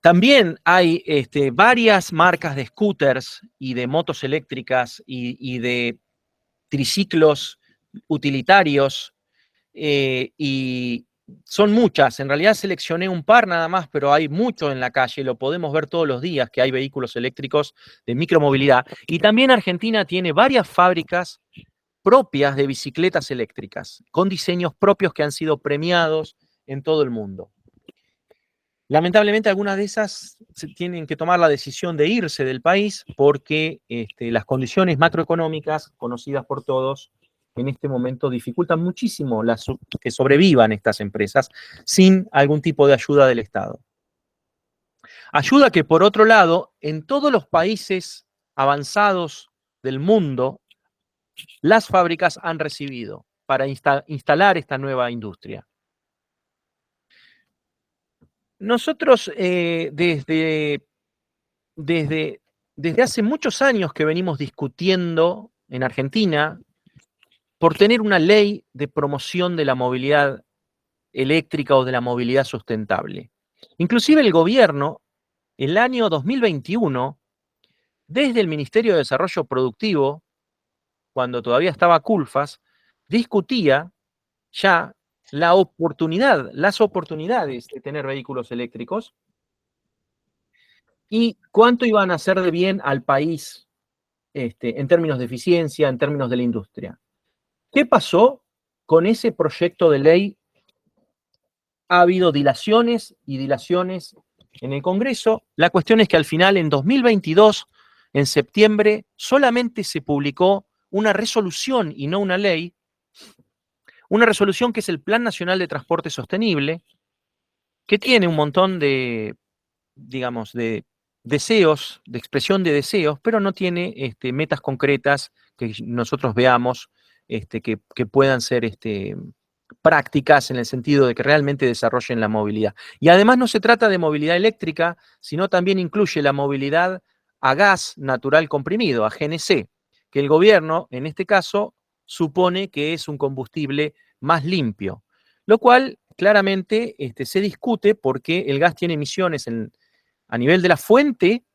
También hay varias marcas de scooters y de motos eléctricas y de triciclos utilitarios, y son muchas. En realidad seleccioné un par nada más, pero hay mucho en la calle, lo podemos ver todos los días que hay vehículos eléctricos de micromovilidad. Y también Argentina tiene varias fábricas propias de bicicletas eléctricas, con diseños propios que han sido premiados en todo el mundo. Lamentablemente algunas de esas tienen que tomar la decisión de irse del país porque las condiciones macroeconómicas conocidas por todos en este momento dificultan muchísimo que sobrevivan estas empresas sin algún tipo de ayuda del Estado. Ayuda que, por otro lado, en todos los países avanzados del mundo, las fábricas han recibido para instalar esta nueva industria. Nosotros desde hace muchos años que venimos discutiendo en Argentina por tener una ley de promoción de la movilidad eléctrica o de la movilidad sustentable. Inclusive el gobierno, el año 2021, desde el Ministerio de Desarrollo Productivo, cuando todavía estaba Culfas, discutía ya las oportunidades de tener vehículos eléctricos y cuánto iban a hacer de bien al país en términos de eficiencia, en términos de la industria. ¿Qué pasó con ese proyecto de ley ha habido dilaciones y dilaciones en el Congreso. La cuestión es que al final, en 2022, en septiembre, solamente se publicó una resolución y no una ley. Una resolución que es el Plan Nacional de Transporte Sostenible, que tiene un montón de, digamos, de deseos, de expresión de deseos, pero no tiene metas concretas que nosotros veamos que puedan ser prácticas en el sentido de que realmente desarrollen la movilidad. Y además no se trata de movilidad eléctrica, sino también incluye la movilidad a gas natural comprimido, a GNC, que el gobierno, en este caso, supone que es un combustible más limpio, lo cual claramente se discute porque el gas tiene emisiones a nivel de la fuente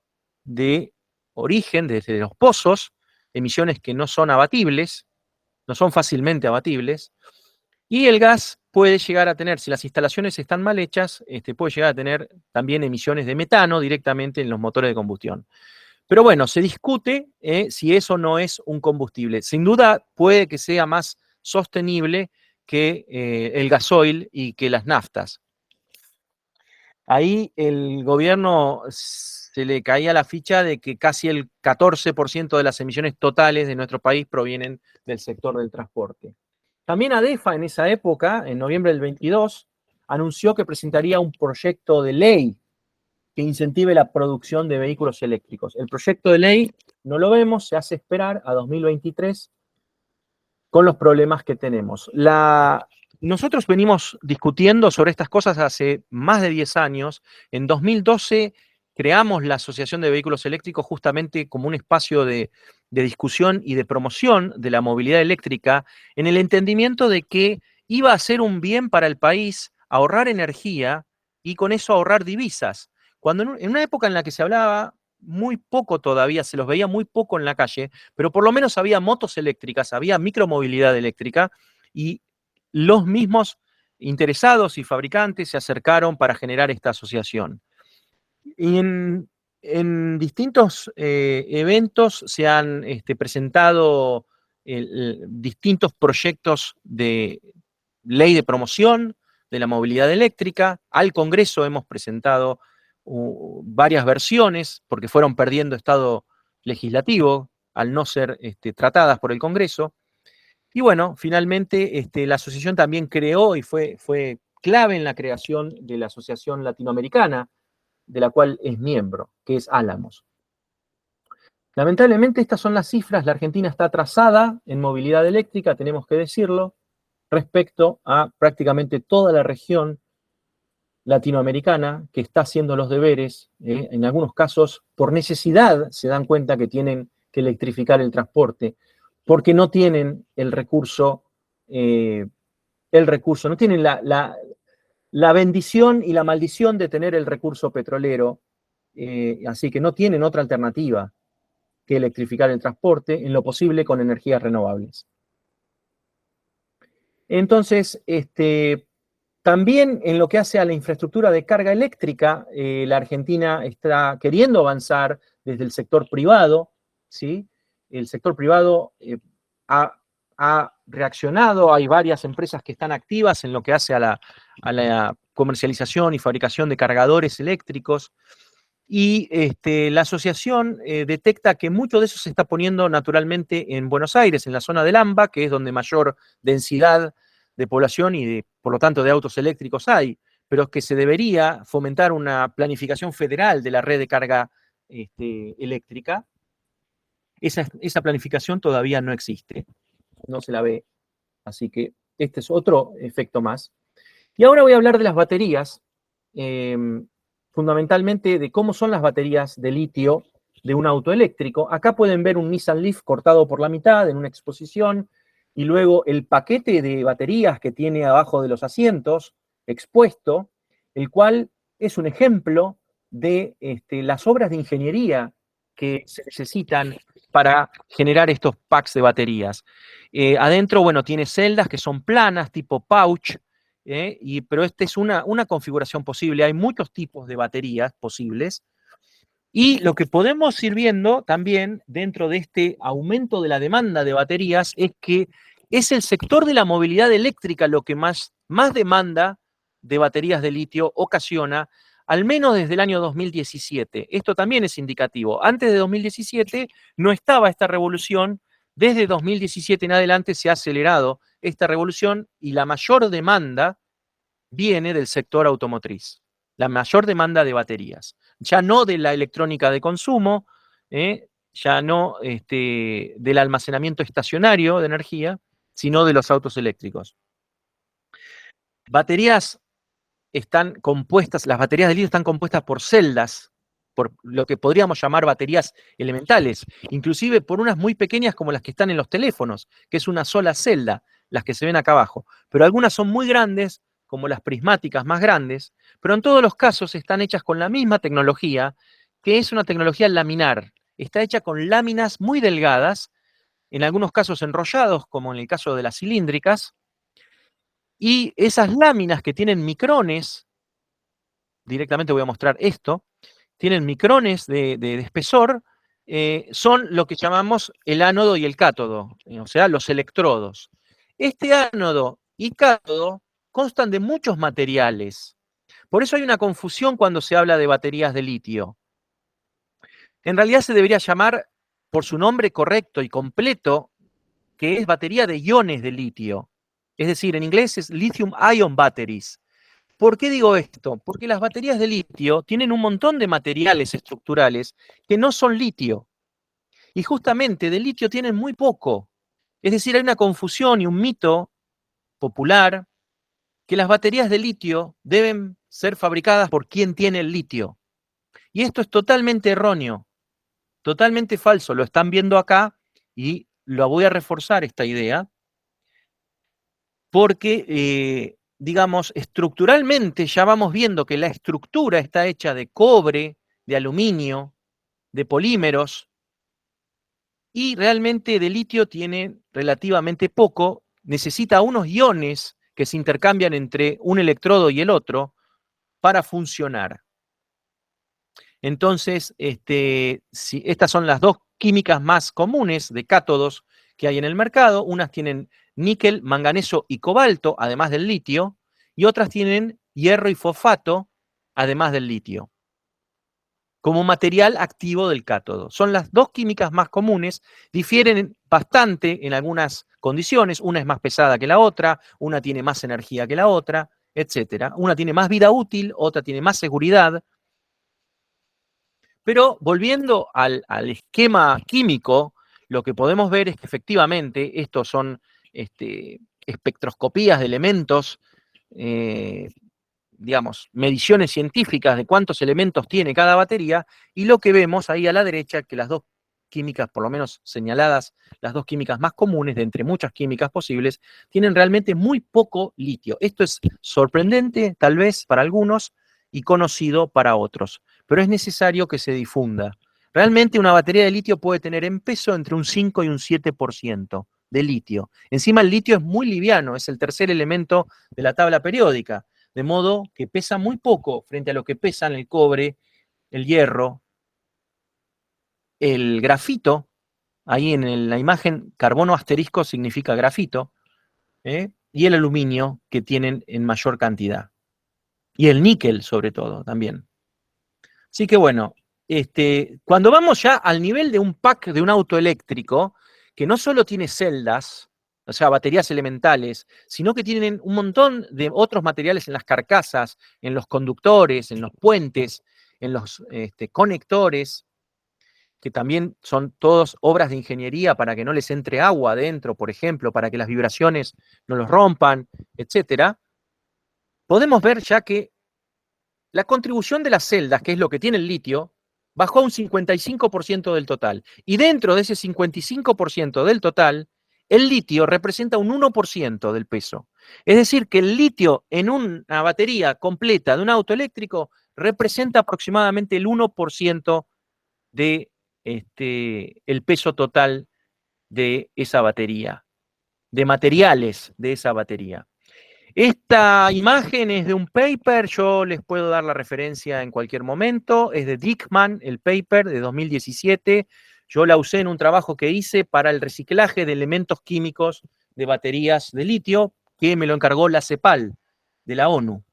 de origen, desde los pozos, emisiones que no son abatibles, no son fácilmente abatibles, y el gas puede llegar a tener, si las instalaciones están mal hechas, puede llegar a tener también emisiones de metano directamente en los motores de combustión. Pero bueno, se discute si eso no es un combustible. Sin duda puede que sea más sostenible que el gasoil y que las naftas. Ahí el gobierno se le caía la ficha de que casi el 14% de las emisiones totales de nuestro país provienen del sector del transporte. También ADEFA en esa época, en noviembre del 22, anunció que presentaría un proyecto de ley que incentive la producción de vehículos eléctricos. El proyecto de ley no lo vemos, se hace esperar a 2023 con los problemas que tenemos. Nosotros venimos discutiendo sobre estas cosas hace más de 10 años. En 2012 creamos la Asociación de Vehículos Eléctricos justamente como un espacio de discusión y de promoción de la movilidad eléctrica en el entendimiento de que iba a ser un bien para el país ahorrar energía y con eso ahorrar divisas. Cuando en una época en la que se hablaba muy poco todavía, se los veía muy poco en la calle, pero por lo menos había motos eléctricas, había micromovilidad eléctrica y los mismos interesados y fabricantes se acercaron para generar esta asociación. Y en distintos eventos se han presentado distintos proyectos de ley de promoción de la movilidad eléctrica. Al Congreso hemos presentado varias versiones porque fueron perdiendo estado legislativo al no ser tratadas por el Congreso. Y bueno, finalmente la asociación también creó y fue clave en la creación de la Asociación Latinoamericana, de la cual es miembro, que es Álamos. Lamentablemente estas son las cifras. La Argentina está atrasada en movilidad eléctrica, tenemos que decirlo, respecto a prácticamente toda la región latinoamericana que está haciendo los deberes. En algunos casos, por necesidad, se dan cuenta que tienen que electrificar el transporte, porque no tienen el recurso, no tienen la bendición y la maldición de tener el recurso petrolero, así que no tienen otra alternativa que electrificar el transporte, en lo posible con energías renovables. Entonces, también en lo que hace a la infraestructura de carga eléctrica, la Argentina está queriendo avanzar desde el sector privado, ¿sí? El sector privado ha reaccionado, hay varias empresas que están activas en lo que hace a la comercialización y fabricación de cargadores eléctricos, y la asociación detecta que mucho de eso se está poniendo naturalmente en Buenos Aires, en la zona del AMBA, que es donde mayor densidad de población y por lo tanto de autos eléctricos hay, pero que se debería fomentar una planificación federal de la red de carga eléctrica. Esa planificación todavía no existe, no se la ve, así que este es otro efecto más. Y ahora voy a hablar de las baterías, fundamentalmente de cómo son las baterías de litio de un auto eléctrico. Acá pueden ver un Nissan Leaf cortado por la mitad en una exposición, y luego el paquete de baterías que tiene abajo de los asientos expuesto, el cual es un ejemplo de las obras de ingeniería que se necesitan para generar estos packs de baterías. Adentro, bueno, tiene celdas que son planas, tipo pouch, pero esta es una configuración posible. Hay muchos tipos de baterías posibles. Y lo que podemos ir viendo también dentro de este aumento de la demanda de baterías es que es el sector de la movilidad eléctrica lo que más demanda de baterías de litio ocasiona, al menos desde el año 2017. Esto también es indicativo. Antes de 2017 no estaba esta revolución. Desde 2017 en adelante se ha acelerado esta revolución y la mayor demanda viene del sector automotriz. La mayor demanda de baterías. Ya no de la electrónica de consumo, ya no del almacenamiento estacionario de energía, sino de los autos eléctricos. Baterías están compuestas, las baterías de litio están compuestas por celdas, por lo que podríamos llamar baterías elementales, inclusive por unas muy pequeñas como las que están en los teléfonos, que es una sola celda, las que se ven acá abajo. Pero algunas son muy grandes, como las prismáticas más grandes, pero en todos los casos están hechas con la misma tecnología, que es una tecnología laminar. Está hecha con láminas muy delgadas, en algunos casos enrollados, como en el caso de las cilíndricas, y esas láminas que tienen micrones, directamente voy a mostrar esto, tienen micrones de espesor, son lo que llamamos el ánodo y el cátodo, o sea, los electrodos. Este ánodo y cátodo constan de muchos materiales. Por eso hay una confusión cuando se habla de baterías de litio. En realidad se debería llamar por su nombre correcto y completo, que es batería de iones de litio. Es decir, en inglés es lithium ion batteries. ¿Por qué digo esto? Porque las baterías de litio tienen un montón de materiales estructurales que no son litio. Y justamente de litio tienen muy poco. Es decir, hay una confusión y un mito popular que las baterías de litio deben ser fabricadas por quien tiene el litio. Y esto es totalmente erróneo, totalmente falso. Lo están viendo acá y lo voy a reforzar esta idea porque, digamos, estructuralmente ya vamos viendo que la estructura está hecha de cobre, de aluminio, de polímeros, y realmente de litio tiene relativamente poco, necesita unos iones que se intercambian entre un electrodo y el otro para funcionar. Entonces, estas son las dos químicas más comunes de cátodos que hay en el mercado. Unas tienen níquel, manganeso y cobalto, además del litio, y otras tienen hierro y fosfato, además del litio, como material activo del cátodo. Son las dos químicas más comunes, difieren bastante en algunas condiciones. Una es más pesada que la otra, una tiene más energía que la otra, etc. Una tiene más vida útil, otra tiene más seguridad. Pero volviendo al esquema químico, lo que podemos ver es que efectivamente estos son espectroscopías de elementos, digamos, mediciones científicas de cuántos elementos tiene cada batería, y lo que vemos ahí a la derecha, que las dos químicas, por lo menos señaladas, las dos químicas más comunes de entre muchas químicas posibles, tienen realmente muy poco litio. Esto es sorprendente, tal vez, para algunos, y conocido para otros, pero es necesario que se difunda. Realmente una batería de litio puede tener en peso entre un 5 y un 7% de litio. Encima el litio es muy liviano, es el tercer elemento de la tabla periódica, de modo que pesa muy poco frente a lo que pesan el cobre, el hierro, el grafito. Ahí en la imagen carbono asterisco significa grafito, y el aluminio, que tienen en mayor cantidad. Y el níquel, sobre todo, también. Así que bueno, cuando vamos ya al nivel de un pack de un auto eléctrico, que no solo tiene celdas, o sea, baterías elementales, sino que tienen un montón de otros materiales en las carcasas, en los conductores, en los puentes, en los conectores, que también son todos obras de ingeniería para que no les entre agua adentro, por ejemplo, para que las vibraciones no los rompan, etcétera. Podemos ver ya que la contribución de las celdas, que es lo que tiene el litio, bajó a un 55% del total. Y dentro de ese 55% del total, el litio representa un 1% del peso. Es decir, que el litio en una batería completa de un auto eléctrico representa aproximadamente el 1% de el peso total de esa batería, de materiales de esa batería. Esta imagen es de un paper, yo les puedo dar la referencia en cualquier momento, es de Dickman, el paper de 2017, yo la usé en un trabajo que hice para el reciclaje de elementos químicos de baterías de litio, que me lo encargó la CEPAL de la ONU.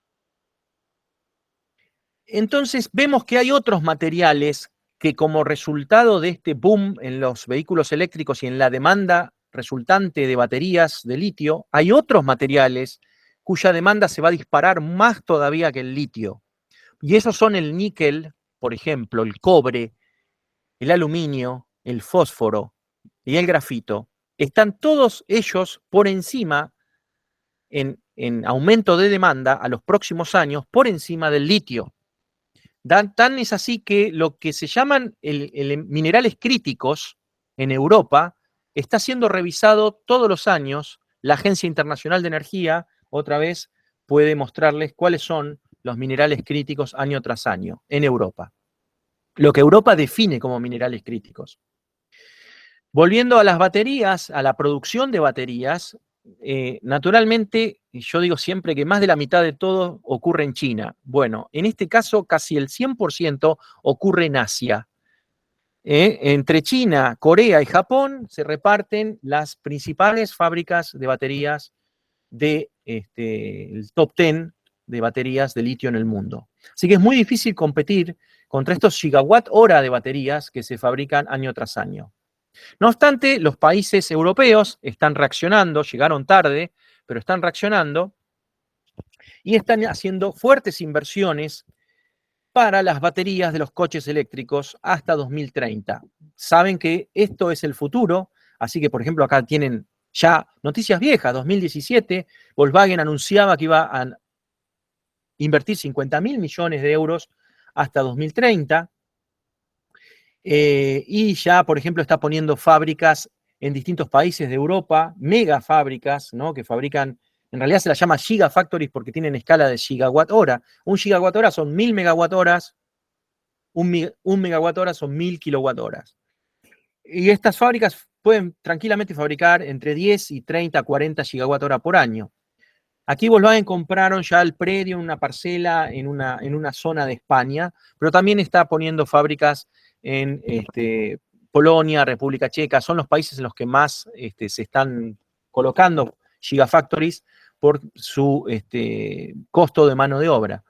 Entonces vemos que hay otros materiales que como resultado de este boom en los vehículos eléctricos y en la demanda resultante de baterías de litio, hay otros materiales cuya demanda se va a disparar más todavía que el litio. Y esos son el níquel, por ejemplo, el cobre, el aluminio, el fósforo y el grafito. Están todos ellos por encima, en aumento de demanda a los próximos años, por encima del litio. Tan es así que lo que se llaman minerales críticos en Europa está siendo revisado todos los años. La Agencia Internacional de Energía, otra vez, puede mostrarles cuáles son los minerales críticos año tras año en Europa. Lo que Europa define como minerales críticos. Volviendo a las baterías, a la producción de baterías, naturalmente, yo digo siempre que más de la mitad de todo ocurre en China. Bueno, en este caso casi el 100% ocurre en Asia. Entre China, Corea y Japón se reparten las principales fábricas de baterías del top 10 de baterías de litio en el mundo. Así que es muy difícil competir contra estos gigawatt hora de baterías que se fabrican año tras año. No obstante, los países europeos están reaccionando, llegaron tarde, pero están reaccionando y están haciendo fuertes inversiones para las baterías de los coches eléctricos hasta 2030. Saben que esto es el futuro, así que, por ejemplo, acá tienen ya noticias viejas. 2017, Volkswagen anunciaba que iba a invertir 50.000 millones de euros hasta 2030. Y ya, por ejemplo, está poniendo fábricas en distintos países de Europa, mega fábricas, ¿no? Que fabrican, en realidad se las llama gigafactories porque tienen escala de gigawatt hora. Un gigawatt hora son 1000 megawatt horas, un megawatt hora son 1000 kilowatt horas. Y estas fábricas pueden tranquilamente fabricar entre 10 y 30, 40 gigawatt hora por año. Aquí Volkswagen compraron ya el predio, una parcela en una zona de España, pero también está poniendo fábricas en Polonia, República Checa. Son los países en los que más se están colocando gigafactories por su costo de mano de obra.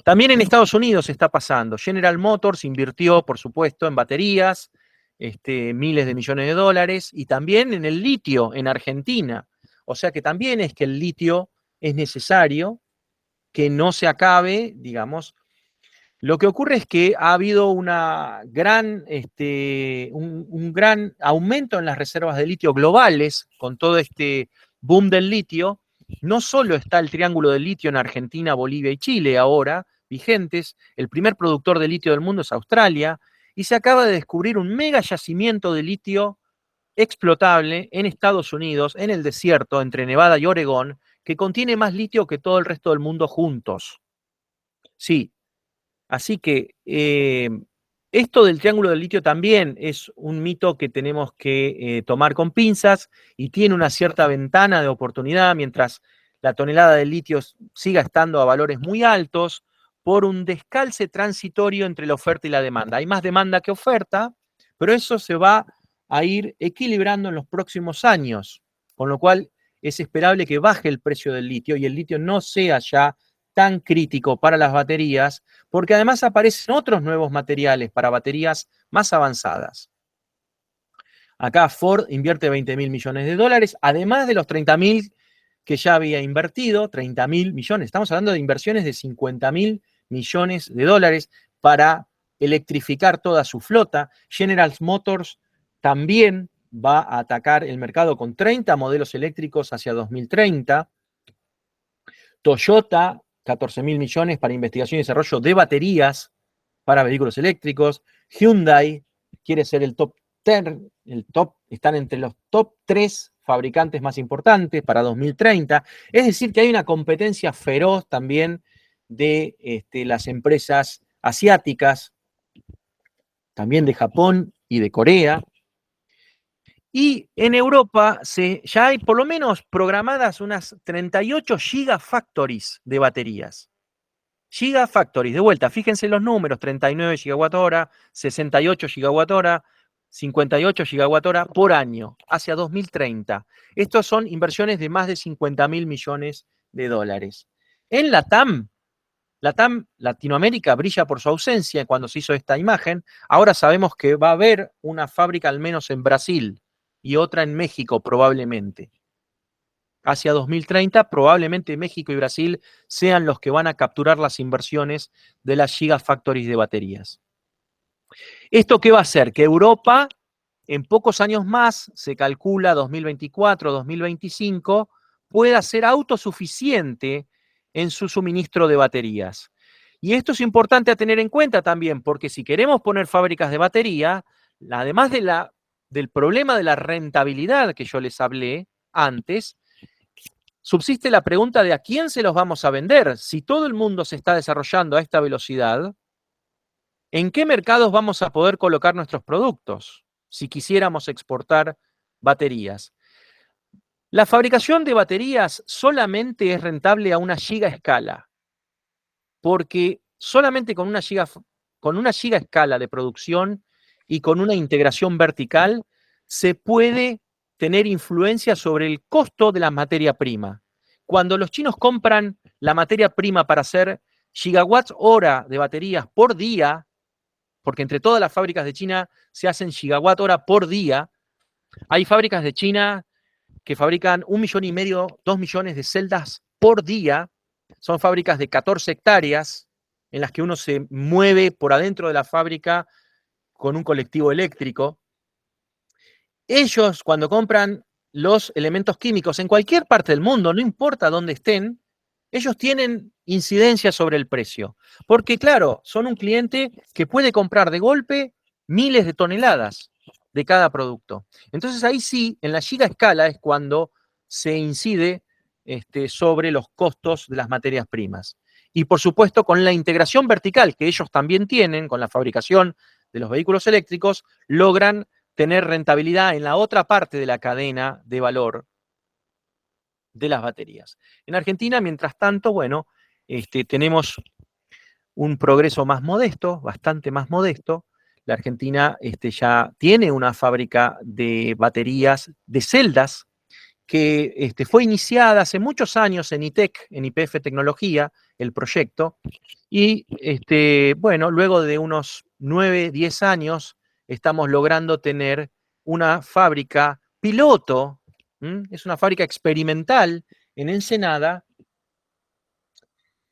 También en Estados Unidos está pasando. General Motors invirtió, por supuesto, en baterías, miles de millones de dólares, y también en el litio en Argentina. O sea que también es que el litio es necesario, que no se acabe, digamos. Lo que ocurre es que ha habido un gran aumento en las reservas de litio globales con todo este boom del litio. No solo está el triángulo del litio en Argentina, Bolivia y Chile ahora vigentes, el primer productor de litio del mundo es Australia, y se acaba de descubrir un mega yacimiento de litio explotable en Estados Unidos, en el desierto, entre Nevada y Oregón, que contiene más litio que todo el resto del mundo juntos. Sí, así que esto del triángulo del litio también es un mito que tenemos que tomar con pinzas y tiene una cierta ventana de oportunidad mientras la tonelada de litio siga estando a valores muy altos por un descalce transitorio entre la oferta y la demanda. Hay más demanda que oferta, pero eso se va a ir equilibrando en los próximos años, con lo cual es esperable que baje el precio del litio y el litio no sea ya tan crítico para las baterías, porque además aparecen otros nuevos materiales para baterías más avanzadas. Acá Ford invierte 20.000 millones de dólares, además de los 30.000 que ya había invertido, 30.000 millones. Estamos hablando de inversiones de 50.000 millones de dólares para electrificar toda su flota. General Motors también va a atacar el mercado con 30 modelos eléctricos hacia 2030. Toyota, 14.000 millones para investigación y desarrollo de baterías para vehículos eléctricos. Hyundai quiere ser el top 10, están entre los top 3 fabricantes más importantes para 2030. Es decir, que hay una competencia feroz también de las empresas asiáticas, también de Japón y de Corea. Y en Europa ya hay por lo menos programadas unas 38 gigafactories de baterías. Gigafactories, de vuelta, fíjense los números, 39 gigawatt hora, 68 gigawatt hora, 58 gigawatt hora por año, hacia 2030. Estos son inversiones de más de 50.000 millones de dólares. En la TAM, LATAM, Latinoamérica, brilla por su ausencia cuando se hizo esta imagen. Ahora sabemos que va a haber una fábrica al menos en Brasil y otra en México probablemente. Hacia 2030 probablemente México y Brasil sean los que van a capturar las inversiones de las gigafactories de baterías. ¿Esto qué va a hacer? Que Europa en pocos años más, se calcula 2024, 2025, pueda ser autosuficiente en su suministro de baterías. Y esto es importante a tener en cuenta también, porque si queremos poner fábricas de batería, además del problema de la rentabilidad que yo les hablé antes, subsiste la pregunta de a quién se los vamos a vender. Si todo el mundo se está desarrollando a esta velocidad, ¿en qué mercados vamos a poder colocar nuestros productos si quisiéramos exportar baterías? La fabricación de baterías solamente es rentable a una gigaescala, porque solamente con una gigaescala de producción y con una integración vertical se puede tener influencia sobre el costo de la materia prima. Cuando los chinos compran la materia prima para hacer gigawatts hora de baterías por día, porque entre todas las fábricas de China se hacen gigawatt hora por día, hay fábricas de China que fabrican 1,5 millones, 2 millones de celdas por día, son fábricas de 14 hectáreas en las que uno se mueve por adentro de la fábrica con un colectivo eléctrico. Ellos, cuando compran los elementos químicos en cualquier parte del mundo, no importa dónde estén, ellos tienen incidencia sobre el precio. Porque, claro, son un cliente que puede comprar de golpe miles de toneladas de cada producto. Entonces ahí sí, en la gigaescala es cuando se incide sobre los costos de las materias primas. Y por supuesto, con la integración vertical que ellos también tienen, con la fabricación de los vehículos eléctricos, logran tener rentabilidad en la otra parte de la cadena de valor de las baterías. En Argentina, mientras tanto, bueno, tenemos un progreso más modesto, bastante más modesto. La Argentina ya tiene una fábrica de baterías, de celdas, que fue iniciada hace muchos años en ITEC, en YPF Tecnología, el proyecto, y bueno, luego de unos 9, 10 años, estamos logrando tener una fábrica piloto, es una fábrica experimental en Ensenada,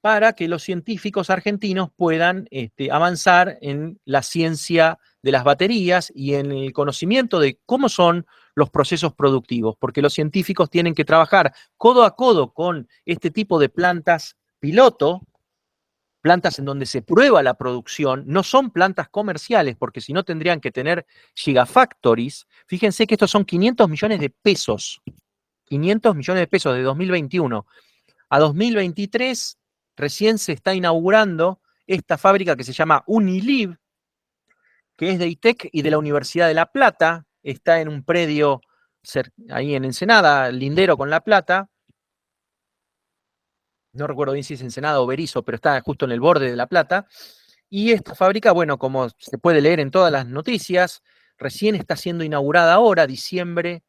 para que los científicos argentinos puedan avanzar en la ciencia de las baterías y en el conocimiento de cómo son los procesos productivos, porque los científicos tienen que trabajar codo a codo con este tipo de plantas piloto, plantas en donde se prueba la producción, no son plantas comerciales, porque si no tendrían que tener gigafactories. Fíjense que estos son 500 millones de pesos, 500 millones de pesos de 2021 a 2023. Recién se está inaugurando esta fábrica que se llama Uniliv, que es de ITEC y de la Universidad de La Plata. Está en un predio ahí en Ensenada, lindero con La Plata. No recuerdo bien si es Ensenada o Berisso, pero está justo en el borde de La Plata. Y esta fábrica, bueno, como se puede leer en todas las noticias, recién está siendo inaugurada ahora, diciembre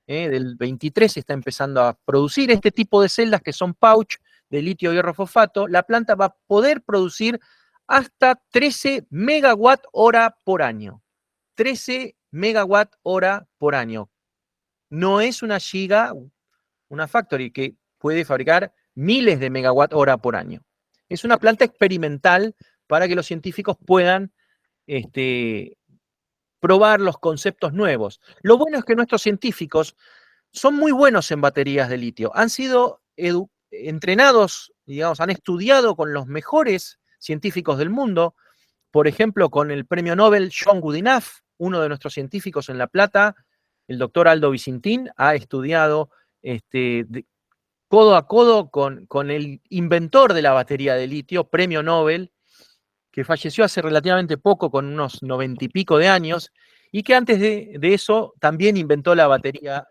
del 23, está empezando a producir este tipo de celdas que son pouch de litio hierro fosfato. La planta va a poder producir hasta 13 megawatt hora por año. 13 megawatt hora por año. No es una factory que puede fabricar miles de megawatt hora por año. Es una planta experimental para que los científicos puedan probar los conceptos nuevos. Lo bueno es que nuestros científicos son muy buenos en baterías de litio. Han sido entrenados, digamos, han estudiado con los mejores científicos del mundo, por ejemplo, con el premio Nobel John Goodenough, uno de nuestros científicos en La Plata, el doctor Aldo Vicentín, ha estudiado codo a codo con el inventor de la batería de litio, premio Nobel, que falleció hace relativamente poco, con unos 90 y pico de años, y que antes de eso también inventó la batería,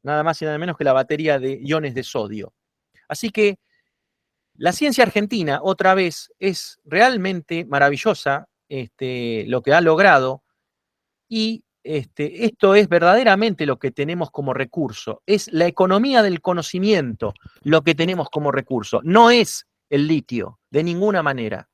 nada más y nada menos que la batería de iones de sodio. Así que la ciencia argentina, otra vez, es realmente maravillosa lo que ha logrado, y esto es verdaderamente lo que tenemos como recurso. Es la economía del conocimiento lo que tenemos como recurso. No es el litio, de ninguna manera.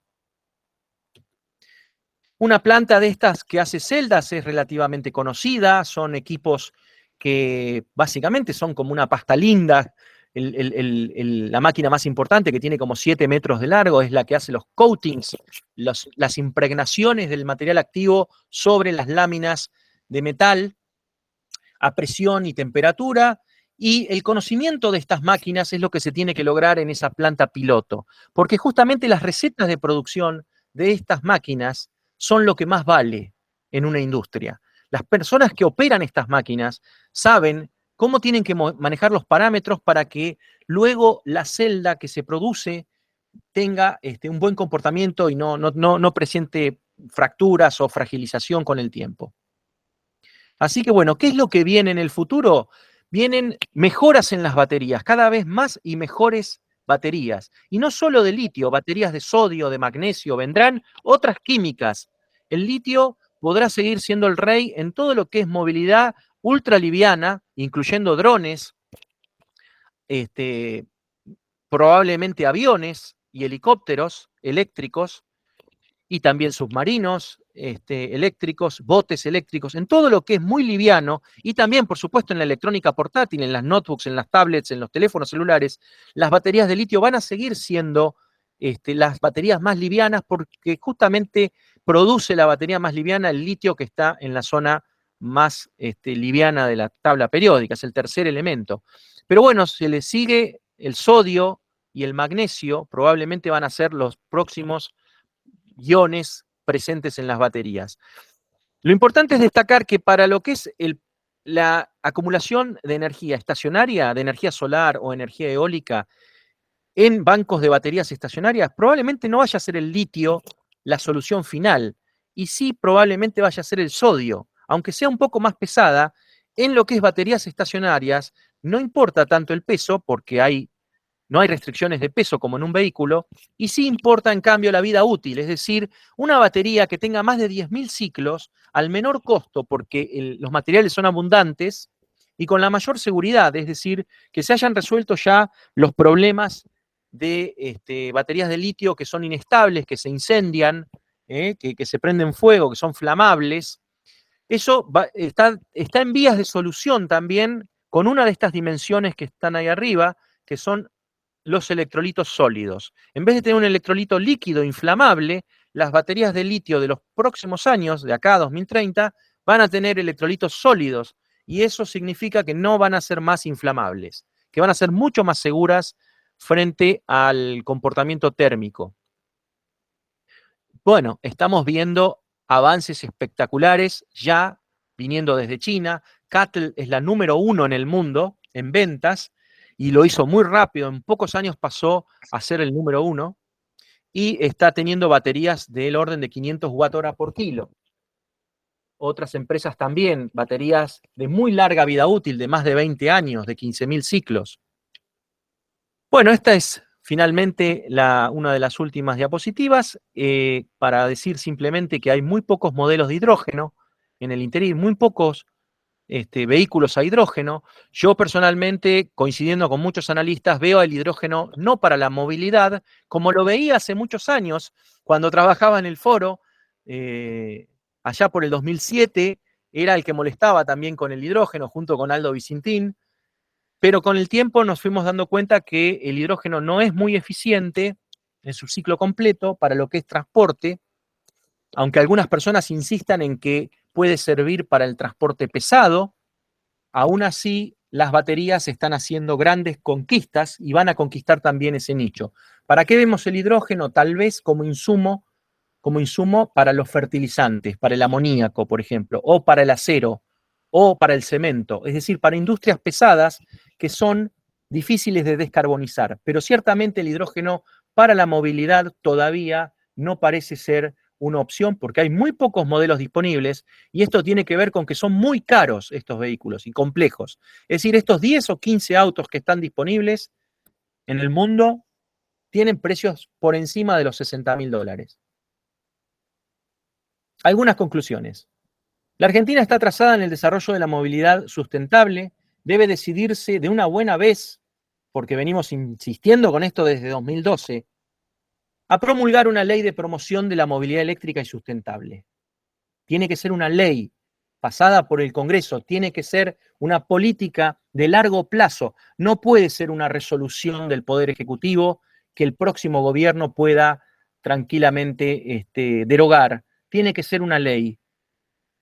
Una planta de estas que hace celdas es relativamente conocida, son equipos que básicamente son como una pasta linda. La máquina más importante, que tiene como 7 metros de largo, es la que hace los coatings, las impregnaciones del material activo sobre las láminas de metal a presión y temperatura. Y el conocimiento de estas máquinas es lo que se tiene que lograr en esa planta piloto, porque justamente las recetas de producción de estas máquinas son lo que más vale en una industria. Las personas que operan estas máquinas saben cómo tienen que manejar los parámetros para que luego la celda que se produce tenga un buen comportamiento y no presente fracturas o fragilización con el tiempo. Así que bueno, ¿qué es lo que viene en el futuro? Vienen mejoras en las baterías, cada vez más y mejores baterías. Y no solo de litio, baterías de sodio, de magnesio, vendrán otras químicas. El litio podrá seguir siendo el rey en todo lo que es movilidad ultraliviana, incluyendo drones, probablemente aviones y helicópteros eléctricos, y también submarinos eléctricos, botes eléctricos, en todo lo que es muy liviano, y también, por supuesto, en la electrónica portátil, en las notebooks, en las tablets, en los teléfonos celulares, las baterías de litio van a seguir siendo las baterías más livianas, porque justamente produce la batería más liviana el litio, que está en la zona más liviana de la tabla periódica, es el tercer elemento. Pero bueno, se le sigue el sodio y el magnesio, probablemente van a ser los próximos iones presentes en las baterías. Lo importante es destacar que para lo que es la acumulación de energía estacionaria, de energía solar o energía eólica en bancos de baterías estacionarias, probablemente no vaya a ser el litio la solución final, y sí probablemente vaya a ser el sodio, aunque sea un poco más pesada. En lo que es baterías estacionarias, no importa tanto el peso, porque no hay restricciones de peso como en un vehículo, y sí importa en cambio la vida útil, es decir, una batería que tenga más de 10.000 ciclos al menor costo, porque los materiales son abundantes, y con la mayor seguridad, es decir, que se hayan resuelto ya los problemas de baterías de litio que son inestables, que se incendian, que se prenden fuego, que son flamables. Eso está en vías de solución también con una de estas dimensiones que están ahí arriba, que son los electrolitos sólidos. En vez de tener un electrolito líquido inflamable, las baterías de litio de los próximos años, de acá a 2030, van a tener electrolitos sólidos, y eso significa que no van a ser más inflamables, que van a ser mucho más seguras frente al comportamiento térmico. Bueno, estamos viendo avances espectaculares ya viniendo desde China. CATL es la número 1 en el mundo en ventas, y lo hizo muy rápido, en pocos años pasó a ser el número 1, y está teniendo baterías del orden de 500 Wh por kilo. Otras empresas también, baterías de muy larga vida útil, de más de 20 años, de 15.000 ciclos. Bueno, esta es finalmente una de las últimas diapositivas, para decir simplemente que hay muy pocos modelos de hidrógeno en el interior, muy pocos vehículos a hidrógeno. Yo personalmente, coincidiendo con muchos analistas, veo el hidrógeno no para la movilidad, como lo veía hace muchos años, cuando trabajaba en el foro, allá por el 2007, era el que molestaba también con el hidrógeno, junto con Aldo Vicintín, pero con el tiempo nos fuimos dando cuenta que el hidrógeno no es muy eficiente en su ciclo completo para lo que es transporte, aunque algunas personas insistan en que puede servir para el transporte pesado. Aún así, las baterías están haciendo grandes conquistas y van a conquistar también ese nicho. ¿Para qué vemos el hidrógeno? Tal vez como insumo para los fertilizantes, para el amoníaco, por ejemplo, o para el acero, o para el cemento, es decir, para industrias pesadas que son difíciles de descarbonizar. Pero ciertamente el hidrógeno para la movilidad todavía no parece ser una opción, porque hay muy pocos modelos disponibles, y esto tiene que ver con que son muy caros estos vehículos y complejos. Es decir, estos 10 o 15 autos que están disponibles en el mundo tienen precios por encima de los $60.000. Algunas conclusiones. La Argentina está atrasada en el desarrollo de la movilidad sustentable, debe decidirse de una buena vez, porque venimos insistiendo con esto desde 2012, a promulgar una ley de promoción de la movilidad eléctrica y sustentable. Tiene que ser una ley pasada por el Congreso, tiene que ser una política de largo plazo, no puede ser una resolución del Poder Ejecutivo que el próximo gobierno pueda tranquilamente derogar. Tiene que ser una ley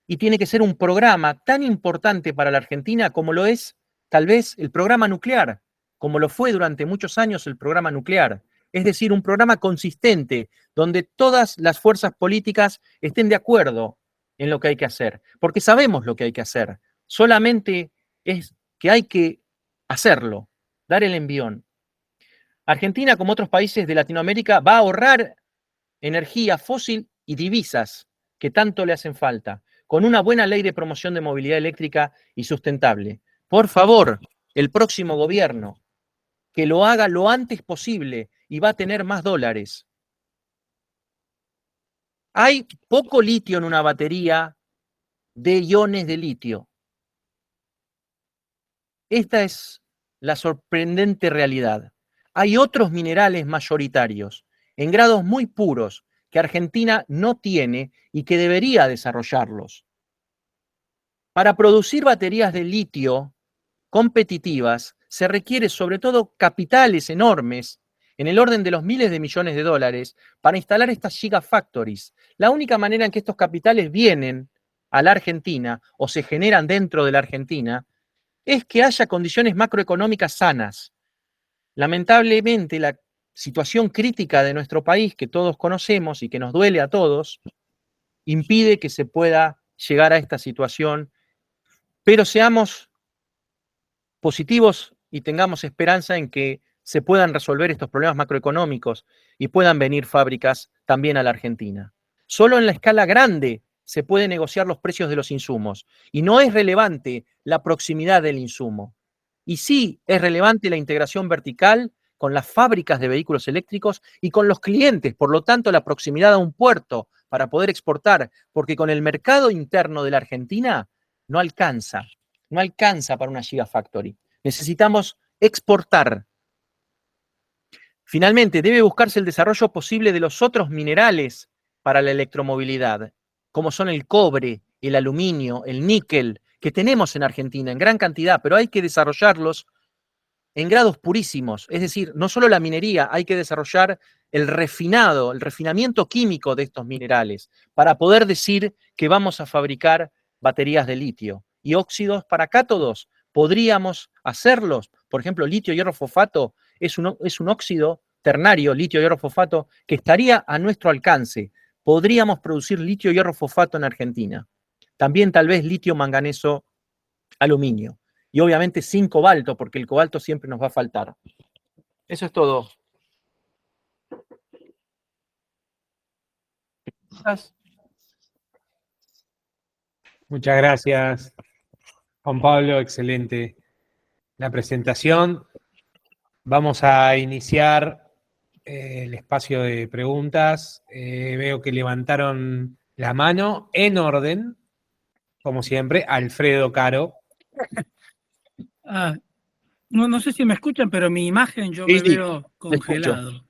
y tiene que ser un programa tan importante para la Argentina como lo es tal vez el programa nuclear, como lo fue durante muchos años el programa nuclear. Es decir, un programa consistente donde todas las fuerzas políticas estén de acuerdo en lo que hay que hacer, porque sabemos lo que hay que hacer, solamente es que hay que hacerlo, dar el envión. Argentina, como otros países de Latinoamérica, va a ahorrar energía fósil y divisas que tanto le hacen falta, con una buena ley de promoción de movilidad eléctrica y sustentable. Por favor, el próximo gobierno, que lo haga lo antes posible y va a tener más dólares. Hay poco litio en una batería de iones de litio. Esta es la sorprendente realidad. Hay otros minerales mayoritarios, en grados muy puros, que Argentina no tiene y que debería desarrollarlos. Para producir baterías de litio competitivas, se requiere sobre todo capitales enormes, en el orden de los miles de millones de dólares, para instalar estas gigafactories. La única manera en que estos capitales vienen a la Argentina o se generan dentro de la Argentina es que haya condiciones macroeconómicas sanas. Lamentablemente, la situación crítica de nuestro país, que todos conocemos y que nos duele a todos, impide que se pueda llegar a esta situación, pero seamos positivos y tengamos esperanza en que se puedan resolver estos problemas macroeconómicos y puedan venir fábricas también a la Argentina. Solo en la escala grande se pueden negociar los precios de los insumos y no es relevante la proximidad del insumo. Y sí es relevante la integración vertical con las fábricas de vehículos eléctricos y con los clientes, por lo tanto la proximidad a un puerto para poder exportar, porque con el mercado interno de la Argentina no alcanza para una gigafactory. Necesitamos exportar. Finalmente, debe buscarse el desarrollo posible de los otros minerales para la electromovilidad, como son el cobre, el aluminio, el níquel, que tenemos en Argentina en gran cantidad, pero hay que desarrollarlos en grados purísimos. Es decir, no solo la minería, hay que desarrollar el refinamiento químico de estos minerales para poder decir que vamos a fabricar baterías de litio y óxidos para cátodos. Podríamos hacerlos. Por ejemplo, litio-hierro fosfato es un óxido ternario, litio-hierro fosfato, que estaría a nuestro alcance. Podríamos producir litio-hierro fosfato en Argentina. También tal vez litio-manganeso aluminio. Y obviamente sin cobalto, porque el cobalto siempre nos va a faltar. Eso es todo. Muchas gracias, Juan Pablo, excelente la presentación. Vamos a iniciar el espacio de preguntas. Veo que levantaron la mano en orden, como siempre, Alfredo Caro. No sé si me escuchan, pero mi imagen yo Sí, me sí, veo congelado.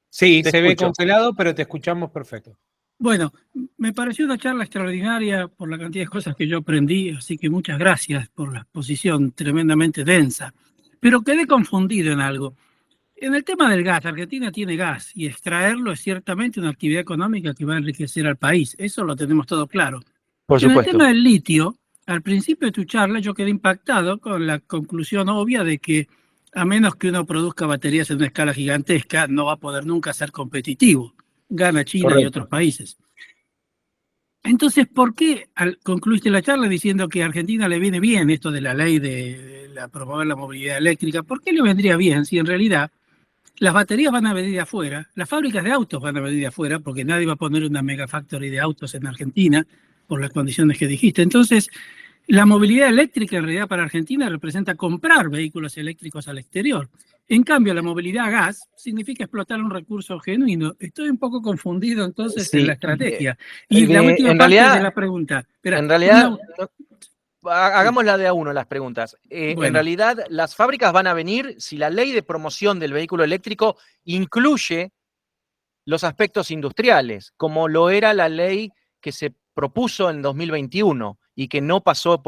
Sí, Te se ve escucho. congelado, pero te escuchamos perfecto. Bueno, me pareció una charla extraordinaria por la cantidad de cosas que yo aprendí, así que muchas gracias por la exposición tremendamente densa. Pero quedé confundido en algo. En el tema del gas, Argentina tiene gas y extraerlo es ciertamente una actividad económica que va a enriquecer al país. Eso lo tenemos todo claro. Por En el supuesto. tema del litio, al principio de tu charla yo quedé impactado con la conclusión obvia de que a menos que uno produzca baterías en una escala gigantesca, no va a poder nunca ser competitivo. Gana China y Correcto. otros países. Entonces, ¿por qué concluiste la charla diciendo que a Argentina le viene bien esto de la ley de promover la movilidad eléctrica? ¿Por qué le vendría bien si en realidad las baterías van a venir de afuera, las fábricas de autos van a venir de afuera, porque nadie va a poner una megafactory de autos en Argentina por las condiciones que dijiste? Entonces, la movilidad eléctrica en realidad para Argentina representa comprar vehículos eléctricos al exterior. En cambio, la movilidad a gas significa explotar un recurso genuino. Estoy un poco confundido entonces en la Sí. estrategia. Y la última En parte realidad, de la pregunta. Espera, en realidad, hagámosla de a uno las preguntas. En Bueno. realidad, las fábricas van a venir si la ley de promoción del vehículo eléctrico incluye los aspectos industriales, como lo era la ley que se propuso en 2021 y que no pasó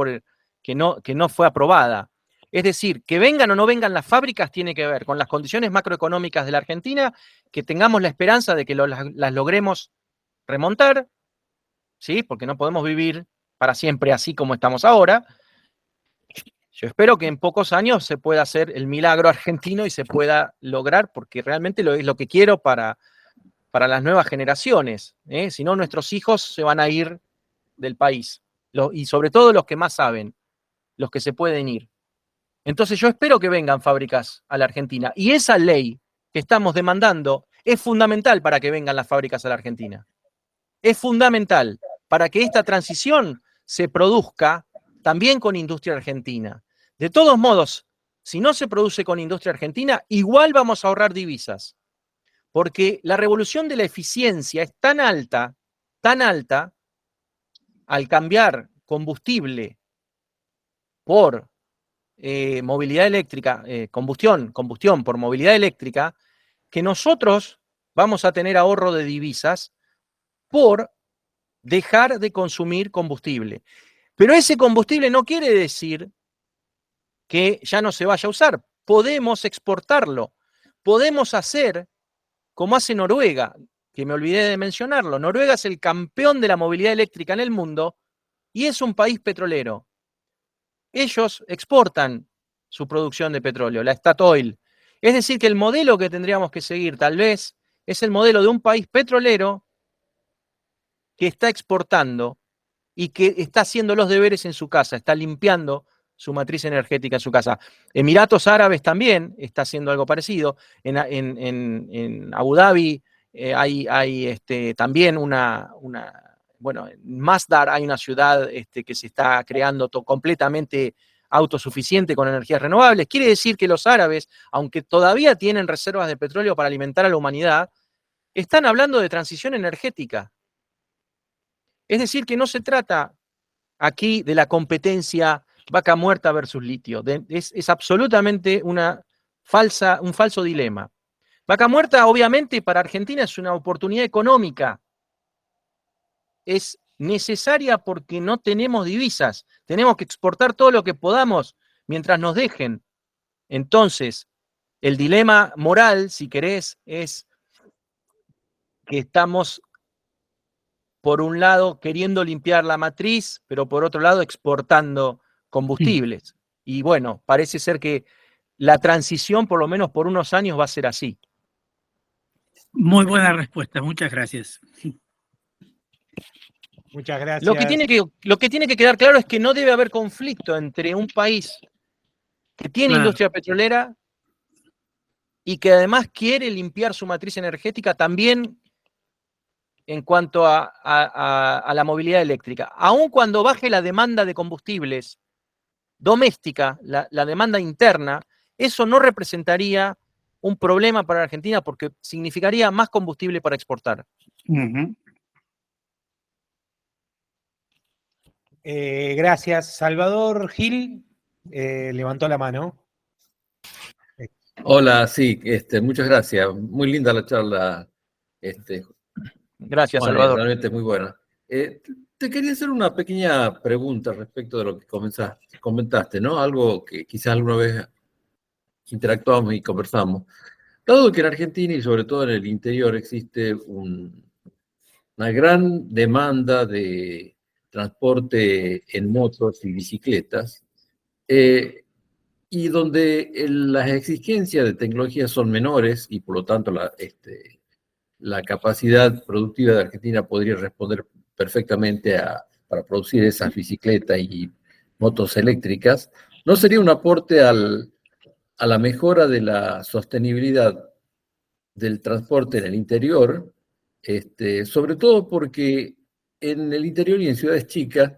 que no fue aprobada. Es decir, que vengan o no vengan las fábricas tiene que ver con las condiciones macroeconómicas de la Argentina, que tengamos la esperanza de que las logremos remontar, ¿sí? Porque no podemos vivir para siempre así como estamos ahora. Yo espero que en pocos años se pueda hacer el milagro argentino y se pueda lograr, porque realmente es lo que quiero para las nuevas generaciones. Si no, nuestros hijos se van a ir del país. Y sobre todo los que más saben, los que se pueden ir. Entonces yo espero que vengan fábricas a la Argentina. Y esa ley que estamos demandando es fundamental para que vengan las fábricas a la Argentina. Es fundamental para que esta transición se produzca también con industria argentina. De todos modos, si no se produce con industria argentina, igual vamos a ahorrar divisas. Porque la revolución de la eficiencia es tan alta, al cambiar combustible por movilidad eléctrica, combustión por movilidad eléctrica, que nosotros vamos a tener ahorro de divisas por dejar de consumir combustible. Pero ese combustible no quiere decir que ya no se vaya a usar. Podemos exportarlo. Podemos hacer como hace Noruega, que me olvidé de mencionarlo. Noruega es el campeón de la movilidad eléctrica en el mundo y es un país petrolero. Ellos exportan su producción de petróleo, la Statoil. Es decir, que el modelo que tendríamos que seguir tal vez es el modelo de un país petrolero que está exportando y que está haciendo los deberes en su casa, está limpiando su matriz energética en su casa. Emiratos Árabes también está haciendo algo parecido. En Abu Dhabi hay también bueno, en Masdar hay una ciudad que se está creando completamente autosuficiente con energías renovables. Quiere decir que los árabes, aunque todavía tienen reservas de petróleo para alimentar a la humanidad, están hablando de transición energética. Es decir, que no se trata aquí de la competencia vaca muerta versus litio. Es absolutamente un falso dilema. Vaca muerta, obviamente, para Argentina es una oportunidad económica. Es necesaria porque no tenemos divisas. Tenemos que exportar todo lo que podamos mientras nos dejen. Entonces, el dilema moral, si querés, es que estamos, por un lado, queriendo limpiar la matriz, pero por otro lado, exportando combustibles. Y bueno, parece ser que la transición, por lo menos por unos años, va a ser así. Muy buena respuesta, muchas gracias. Muchas gracias. Lo que tiene que quedar claro es que no debe haber conflicto entre un país que tiene industria petrolera y que además quiere limpiar su matriz energética también en cuanto a la movilidad eléctrica. Aun cuando baje la demanda de combustibles doméstica, la demanda interna, eso no representaría un problema para Argentina porque significaría más combustible para exportar. Gracias. Salvador Gil levantó la mano. Hola, sí, muchas gracias. Muy linda la charla. Gracias, Juan, Salvador. realmente muy buena. Te quería hacer una pequeña pregunta respecto de lo que comentaste, ¿no? Algo que quizás alguna vez interactuamos y conversamos. Dado que en Argentina y sobre todo en el interior existe una gran demanda de transporte en motos y bicicletas, y donde las exigencias de tecnología son menores y por lo tanto la capacidad productiva de Argentina podría responder perfectamente para producir esas bicicletas y motos eléctricas, ¿no sería un aporte a la mejora de la sostenibilidad del transporte en el interior? Sobre todo porque en el interior y en ciudades chicas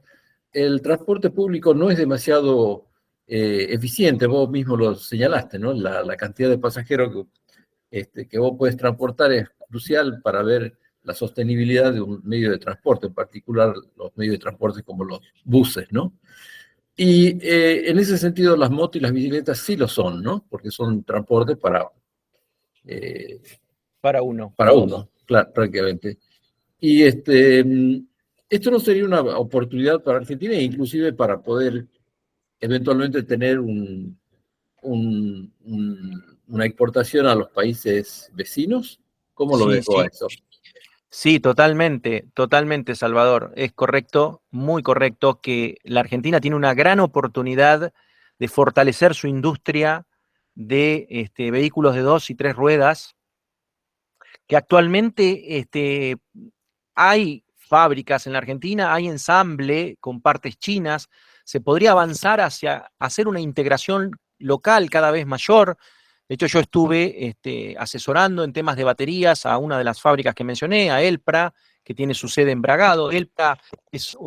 el transporte público no es demasiado eficiente. Vos mismo lo señalaste, ¿no? La cantidad de pasajeros que vos puedes transportar es crucial para ver la sostenibilidad de un medio de transporte, en particular los medios de transporte como los buses, ¿no? Y en ese sentido las motos y las bicicletas sí lo son, ¿no? Porque son transportes para uno. Para uno. claro, prácticamente. Y esto no sería una oportunidad para Argentina, e inclusive para poder eventualmente tener una exportación a los países vecinos. ¿Cómo lo Sí, ves vos a sí. eso? Sí, totalmente, totalmente, Salvador. Es correcto, muy correcto, que la Argentina tiene una gran oportunidad de fortalecer su industria de vehículos de 2 y 3 ruedas, que actualmente hay fábricas en la Argentina, hay ensamble con partes chinas, se podría avanzar hacia hacer una integración local cada vez mayor. De hecho, yo estuve asesorando en temas de baterías a una de las fábricas que mencioné, a Elpra, que tiene su sede en Bragado. Elpra es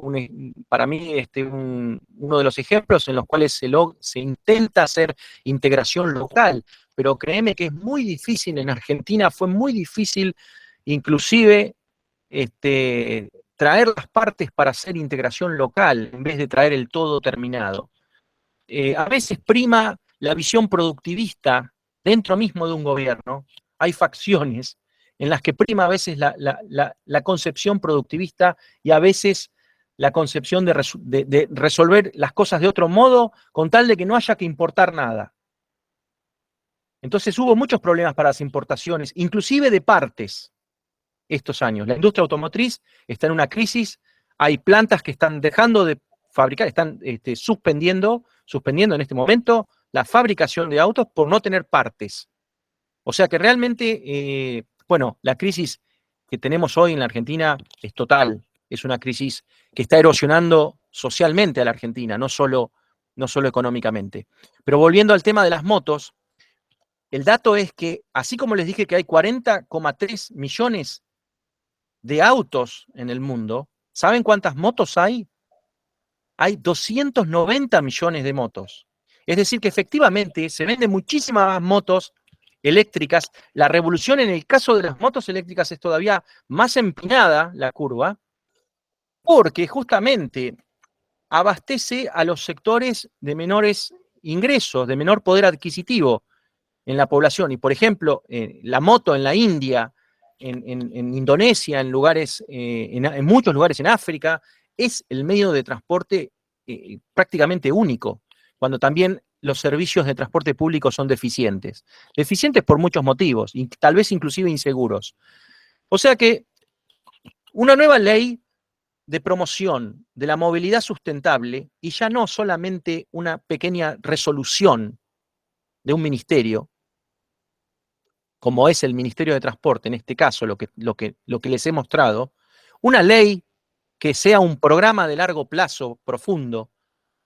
para mí uno de los ejemplos en los cuales se intenta hacer integración local, pero créeme que es muy difícil en Argentina, fue muy difícil inclusive traer las partes para hacer integración local en vez de traer el todo terminado. A veces prima la visión productivista dentro mismo de un gobierno. Hay facciones en las que prima a veces la concepción productivista y a veces la concepción de resolver las cosas de otro modo con tal de que no haya que importar nada. Entonces hubo muchos problemas para las importaciones, inclusive de partes, estos años. La industria automotriz está en una crisis, hay plantas que están dejando de fabricar, están suspendiendo en este momento la fabricación de autos por no tener partes. O sea que realmente, bueno, la crisis que tenemos hoy en la Argentina es total, es una crisis que está erosionando socialmente a la Argentina, no solo económicamente. Pero volviendo al tema de las motos, el dato es que, así como les dije que hay 40,3 millones de autos en el mundo, ¿saben cuántas motos hay? Hay 290 millones de motos. Es decir, que efectivamente se venden muchísimas más motos eléctricas. La revolución en el caso de las motos eléctricas es todavía más empinada, la curva, porque justamente abastece a los sectores de menores ingresos, de menor poder adquisitivo en la población. Y, por ejemplo, la moto en la India, en Indonesia, en lugares, en muchos lugares en África, es el medio de transporte prácticamente único, cuando también los servicios de transporte público son deficientes. Deficientes por muchos motivos, y tal vez inclusive inseguros. O sea que una nueva ley de promoción de la movilidad sustentable, y ya no solamente una pequeña resolución de un ministerio, como es el Ministerio de Transporte, en este caso, lo que les he mostrado, una ley que sea un programa de largo plazo profundo,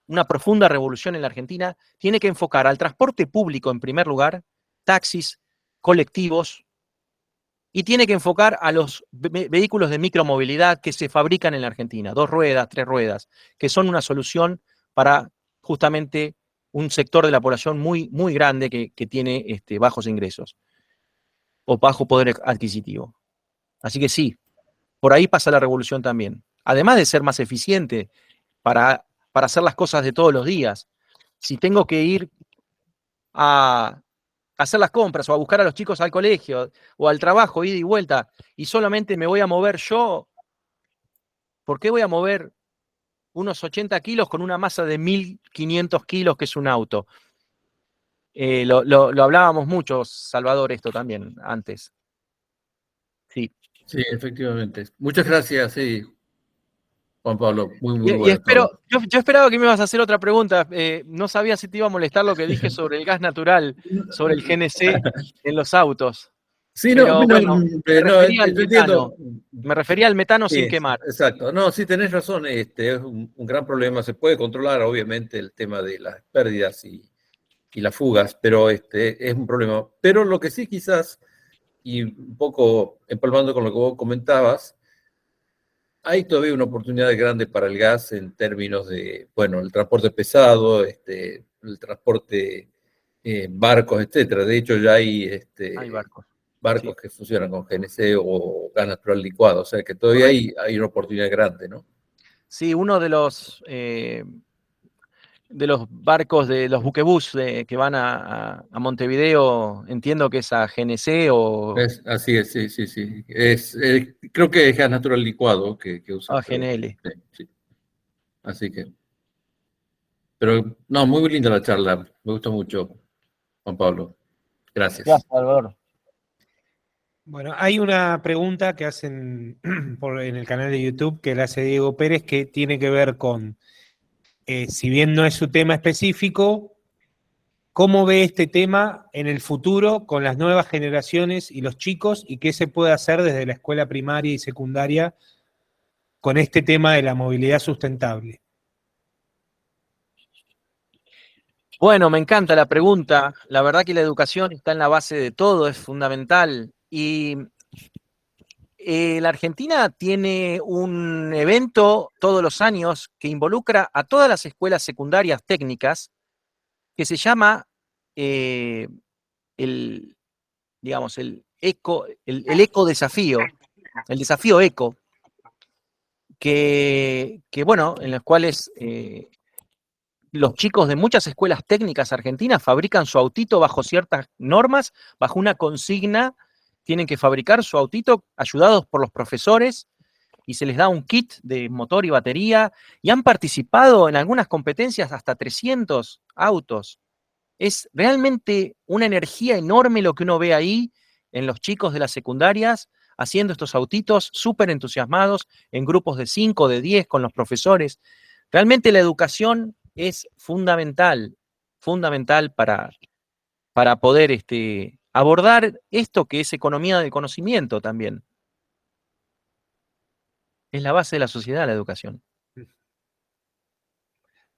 una profunda revolución en la Argentina, tiene que enfocar al transporte público en primer lugar, taxis, colectivos, y tiene que enfocar a los vehículos de micromovilidad que se fabrican en la Argentina, 2 ruedas, 3 ruedas, que son una solución para justamente un sector de la población muy, muy grande que tiene bajos ingresos o bajo poder adquisitivo. Así que sí, por ahí pasa la revolución también. Además de ser más eficiente para hacer las cosas de todos los días. Si tengo que ir a hacer las compras o a buscar a los chicos al colegio o al trabajo, ida y vuelta, y solamente me voy a mover yo, ¿por qué voy a mover unos 80 kilos con una masa de 1.500 kilos que es un auto? Lo hablábamos mucho, Salvador, esto también antes. Sí. Sí, efectivamente. Muchas gracias, sí, Juan Pablo. Muy, muy Y bueno todo. yo esperaba que me ibas a hacer otra pregunta. No sabía si te iba a molestar lo que dije sobre el gas natural, sobre el GNC en los autos. Sí, no, Pero no, bueno, me refería al yo entiendo. metano. Me refería al metano Sí, sin quemar. exacto. No, sí, tenés razón. Es un gran problema. Se puede controlar, obviamente, el tema de las pérdidas y las fugas, pero es un problema. Pero lo que sí, quizás, y un poco empalmando con lo que vos comentabas, hay todavía una oportunidad grande para el gas en términos de, bueno, el transporte pesado, el transporte barcos, etcétera. De hecho, ya hay Hay barcos. barcos Sí, que funcionan con GNC o gas natural licuado, o sea que todavía correcto. hay una oportunidad grande, ¿no? Sí, uno de los barcos, de los buquebús que van a Montevideo, entiendo que es a GNC o Así es, sí, sí, sí. Creo que es gas natural licuado que usa. a GNL. Sí, sí. Así que, pero no, muy linda la charla. Me gustó mucho, Juan Pablo. Gracias. Gracias, Salvador. Bueno, hay una pregunta que hacen en el canal de YouTube que la hace Diego Pérez que tiene que ver con, si bien no es su tema específico, ¿cómo ve este tema en el futuro con las nuevas generaciones y los chicos y qué se puede hacer desde la escuela primaria y secundaria con este tema de la movilidad sustentable? Bueno, me encanta la pregunta. La verdad que la educación está en la base de todo, es fundamental. Y la Argentina tiene un evento todos los años que involucra a todas las escuelas secundarias técnicas que se llama digamos, el eco desafío, el desafío eco, bueno, en los cuales los chicos de muchas escuelas técnicas argentinas fabrican su autito bajo ciertas normas, bajo una consigna, tienen que fabricar su autito ayudados por los profesores y se les da un kit de motor y batería y han participado en algunas competencias hasta 300 autos. Es realmente una energía enorme lo que uno ve ahí en los chicos de las secundarias haciendo estos autitos súper entusiasmados en grupos de 5, de 10 con los profesores. Realmente la educación es fundamental, fundamental para poder abordar esto que es economía del conocimiento también. Es la base de la sociedad, la educación.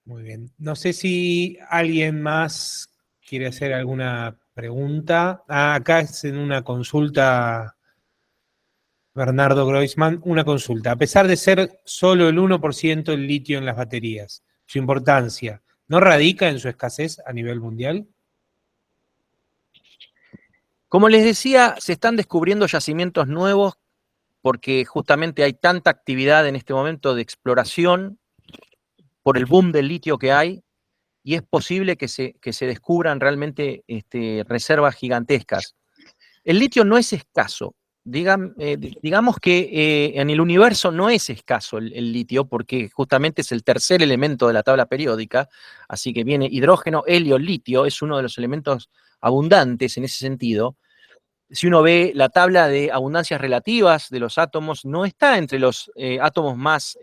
Muy bien. No sé si alguien más quiere hacer alguna pregunta. Acá es en una consulta, Bernardo Groisman, una consulta. A pesar de ser solo el 1% el litio en las baterías, su importancia, ¿no radica en su escasez a nivel mundial? Como les decía, se están descubriendo yacimientos nuevos porque justamente hay tanta actividad en este momento de exploración por el boom del litio que hay, y es posible que se descubran realmente reservas gigantescas. El litio no es escaso. Digamos que en el universo no es escaso el litio, porque justamente es el tercer elemento de la tabla periódica, así que viene hidrógeno, helio, litio, es uno de los elementos abundantes en ese sentido. Si uno ve la tabla de abundancias relativas de los átomos, no está entre los átomos más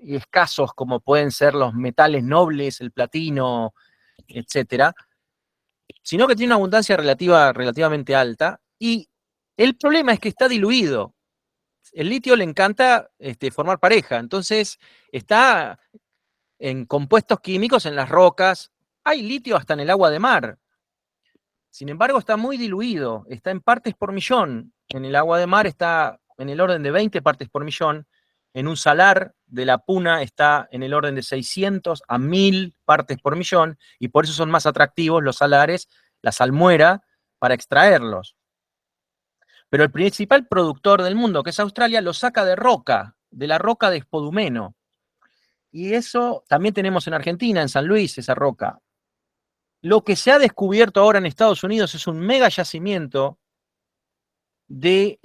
escasos como pueden ser los metales nobles, el platino, etcétera, sino que tiene una abundancia relativamente alta, y el problema es que está diluido. El litio le encanta formar pareja, entonces está en compuestos químicos en las rocas, hay litio hasta en el agua de mar. Sin embargo, está muy diluido, está en partes por millón. En el agua de mar está en el orden de 20 partes por millón. En un salar de la Puna está en el orden de 600 a 1000 partes por millón, y por eso son más atractivos los salares, la salmuera, para extraerlos. Pero el principal productor del mundo, que es Australia, lo saca de roca, de la roca de spodumeno. Y eso también tenemos en Argentina, en San Luis, esa roca. Lo que se ha descubierto ahora en Estados Unidos es un mega yacimiento de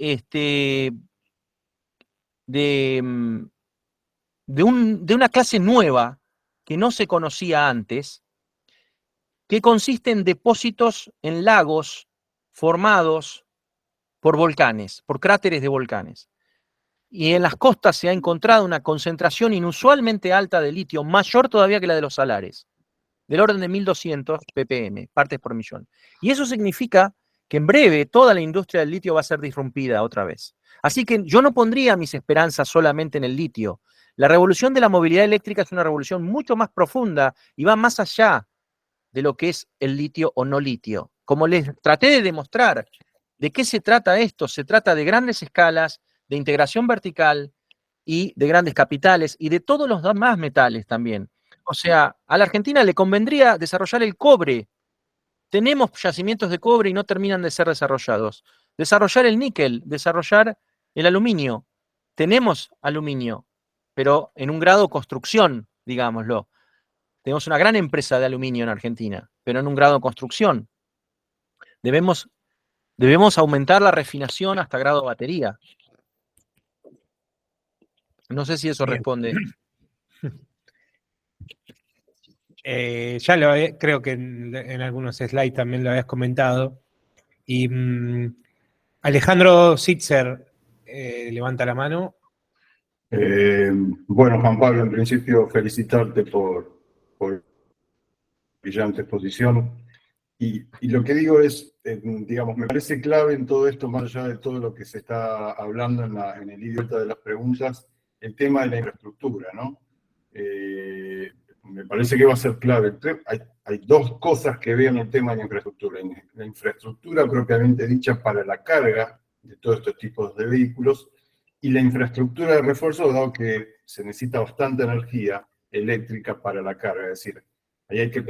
una clase nueva que no se conocía antes, que consiste en depósitos en lagos formados por volcanes, por cráteres de volcanes. Y en las costas se ha encontrado una concentración inusualmente alta de litio, mayor todavía que la de los salares, del orden de 1200 ppm, partes por millón. Y eso significa que en breve toda la industria del litio va a ser disrumpida otra vez. Así que yo no pondría mis esperanzas solamente en el litio. La revolución de la movilidad eléctrica es una revolución mucho más profunda y va más allá de lo que es el litio o no litio. Como les traté de demostrar, ¿de qué se trata esto? Se trata de grandes escalas, de integración vertical y de grandes capitales y de todos los demás metales también. O sea, a la Argentina le convendría desarrollar el cobre. Tenemos yacimientos de cobre y no terminan de ser desarrollados. Desarrollar el níquel, desarrollar el aluminio. Tenemos aluminio, pero en un grado construcción, digámoslo. Tenemos una gran empresa de aluminio en Argentina, pero en un grado de construcción. Debemos aumentar la refinación hasta grado batería. No sé si eso Bien. responde. Creo que en algunos slides también lo habías comentado. Y Alejandro Sitzer levanta la mano. Bueno, Juan Pablo, en principio felicitarte por brillante exposición. Y lo que digo es, digamos, me parece clave en todo esto, más allá de todo lo que se está hablando en el idiota de las preguntas, el tema de la infraestructura, ¿no? Me parece que va a ser clave. Hay dos cosas que veo en el tema de la infraestructura. La infraestructura propiamente dicha para la carga de todos estos tipos de vehículos y la infraestructura de refuerzo, dado que se necesita bastante energía eléctrica para la carga. Es decir, ahí hay que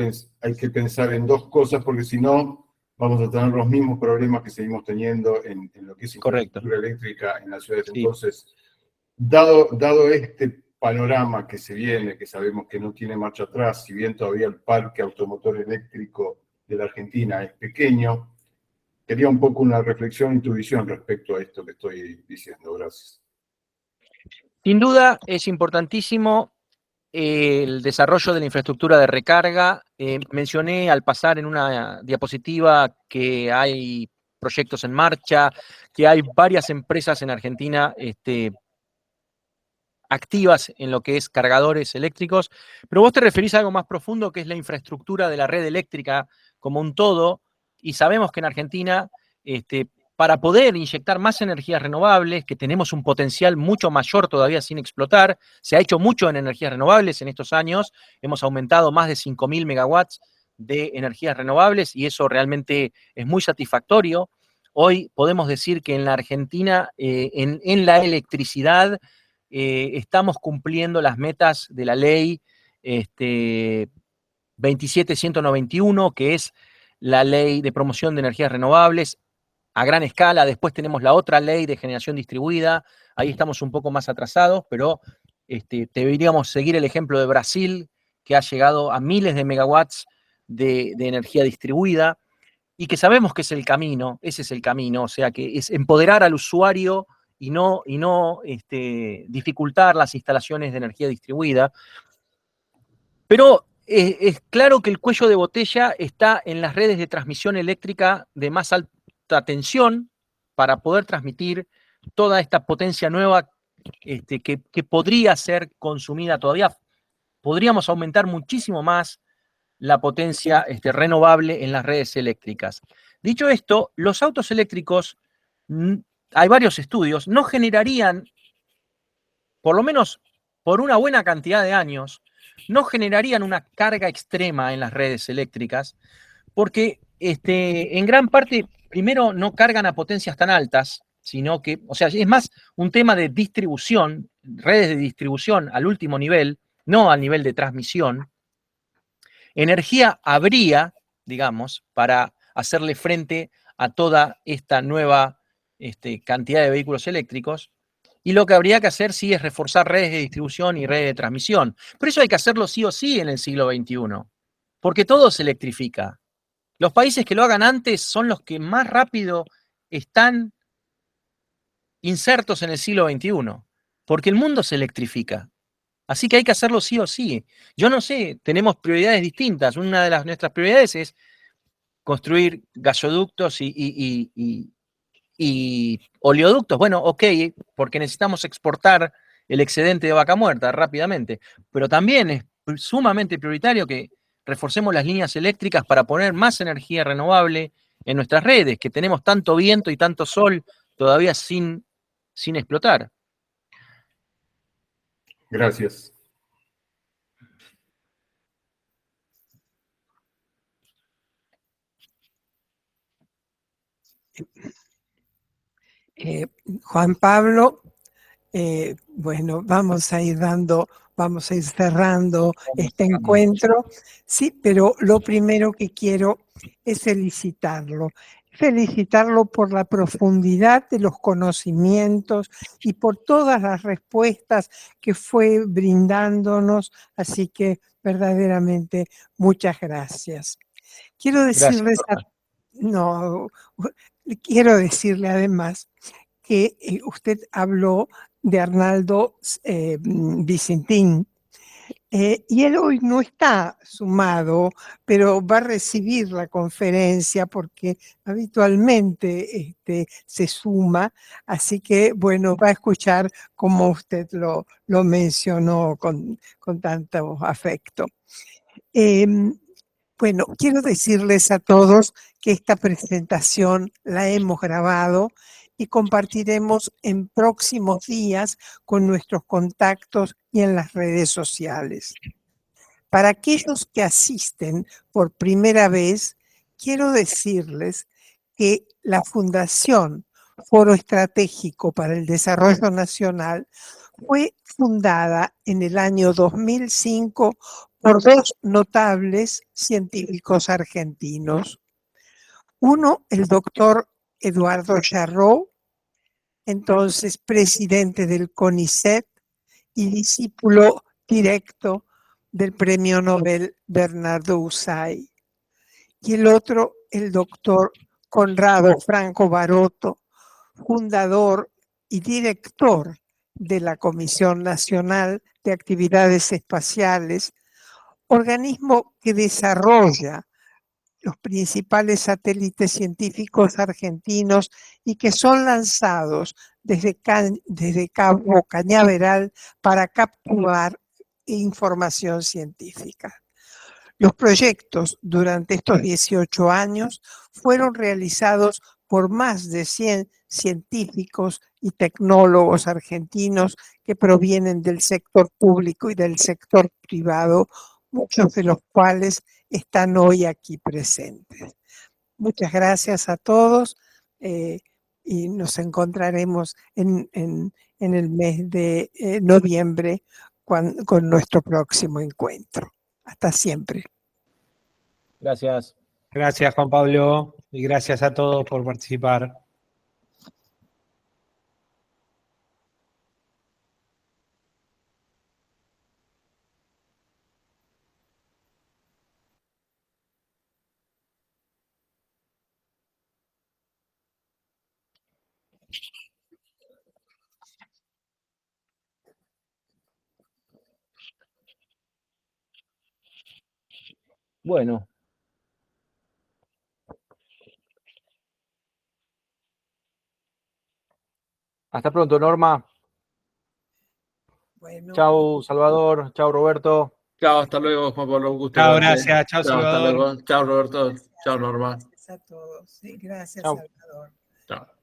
pensar en dos cosas, porque si no, vamos a tener los mismos problemas que seguimos teniendo en lo que es infraestructura eléctrica en las ciudades. Sí. Entonces, dado este panorama que se viene, que sabemos que no tiene marcha atrás, si bien todavía el parque automotor eléctrico de la Argentina es pequeño, quería un poco una reflexión y tu visión respecto a esto que estoy diciendo. Gracias. Sin duda es importantísimo el desarrollo de la infraestructura de recarga. Mencioné al pasar en una diapositiva que hay proyectos en marcha, que hay varias empresas en Argentina activas en lo que es cargadores eléctricos, pero vos te referís a algo más profundo, que es la infraestructura de la red eléctrica como un todo, y sabemos que en Argentina, para poder inyectar más energías renovables, que tenemos un potencial mucho mayor todavía sin explotar, se ha hecho mucho en energías renovables en estos años, hemos aumentado más de 5.000 megawatts de energías renovables y eso realmente es muy satisfactorio. Hoy podemos decir que en la Argentina, en la electricidad, estamos cumpliendo las metas de la ley 27191, que es la ley de promoción de energías renovables a gran escala. Después tenemos la otra ley de generación distribuida, ahí estamos un poco más atrasados, pero deberíamos seguir el ejemplo de Brasil, que ha llegado a miles de megawatts de energía distribuida, y que sabemos que es el camino, ese es el camino, o sea, que es empoderar al usuario y no dificultar las instalaciones de energía distribuida. Pero es claro que el cuello de botella está en las redes de transmisión eléctrica de más alta tensión para poder transmitir toda esta potencia nueva que podría ser consumida todavía. Podríamos aumentar muchísimo más la potencia renovable en las redes eléctricas. Dicho esto, los autos eléctricos, hay varios estudios, no generarían, por lo menos por una buena cantidad de años, no generarían una carga extrema en las redes eléctricas, porque en gran parte, primero, no cargan a potencias tan altas, sino que, o sea, es más un tema de distribución, redes de distribución al último nivel, no al nivel de transmisión. Energía habría, digamos, para hacerle frente a toda esta nueva cantidad de vehículos eléctricos, y lo que habría que hacer sí es reforzar redes de distribución y redes de transmisión. Pero eso hay que hacerlo sí o sí en el siglo XXI, porque todo se electrifica. Los países que lo hagan antes son los que más rápido están insertos en el siglo XXI, porque el mundo se electrifica. Así que hay que hacerlo sí o sí. Yo no sé, tenemos prioridades distintas. Una de nuestras prioridades es construir gasoductos y oleoductos. Bueno, ok, porque necesitamos exportar el excedente de vaca muerta rápidamente, pero también es sumamente prioritario que reforcemos las líneas eléctricas para poner más energía renovable en nuestras redes, que tenemos tanto viento y tanto sol todavía sin explotar. Gracias. Juan Pablo, bueno, vamos a ir cerrando este encuentro. Sí, pero lo primero que quiero es felicitarlo por la profundidad de los conocimientos y por todas las respuestas que fue brindándonos. Así que verdaderamente muchas gracias. Quiero Gracias, decirles, Norma. no, quiero decirle además que usted habló de Arnaldo Vicentín, y él hoy no está sumado, pero va a recibir la conferencia porque habitualmente se suma, así que bueno, va a escuchar como usted lo mencionó con tanto afecto. Bueno, quiero decirles a todos que esta presentación la hemos grabado y compartiremos en próximos días con nuestros contactos y en las redes sociales. Para aquellos que asisten por primera vez, quiero decirles que la Fundación Foro Estratégico para el Desarrollo Nacional fue fundada en el año 2005 por dos notables científicos argentinos. Uno, el doctor Eduardo Charrot, entonces presidente del CONICET y discípulo directo del premio Nobel Bernardo Usai. Y el otro, el doctor Conrado Franco Barotto, fundador y director de la Comisión Nacional de Actividades Espaciales, organismo que desarrolla los principales satélites científicos argentinos y que son lanzados desde Cabo Cañaveral para capturar información científica. Los proyectos durante estos 18 años fueron realizados por más de 100 científicos y tecnólogos argentinos que provienen del sector público y del sector privado, muchos de los cuales están hoy aquí presentes. Muchas gracias a todos y nos encontraremos en el mes de noviembre con nuestro próximo encuentro. Hasta siempre. Gracias. Gracias, Juan Pablo, y gracias a todos por participar. Bueno, hasta pronto, Norma. Bueno, Chau, Salvador. Chau, Roberto. Chao, hasta luego, Juan Pablo, un gusto Chao, verte. gracias. Chao, Chao, hasta Salvador. luego. Chao, Roberto. Chao, Norma. gracias a todos. Sí, gracias, Chau. Salvador. Chao.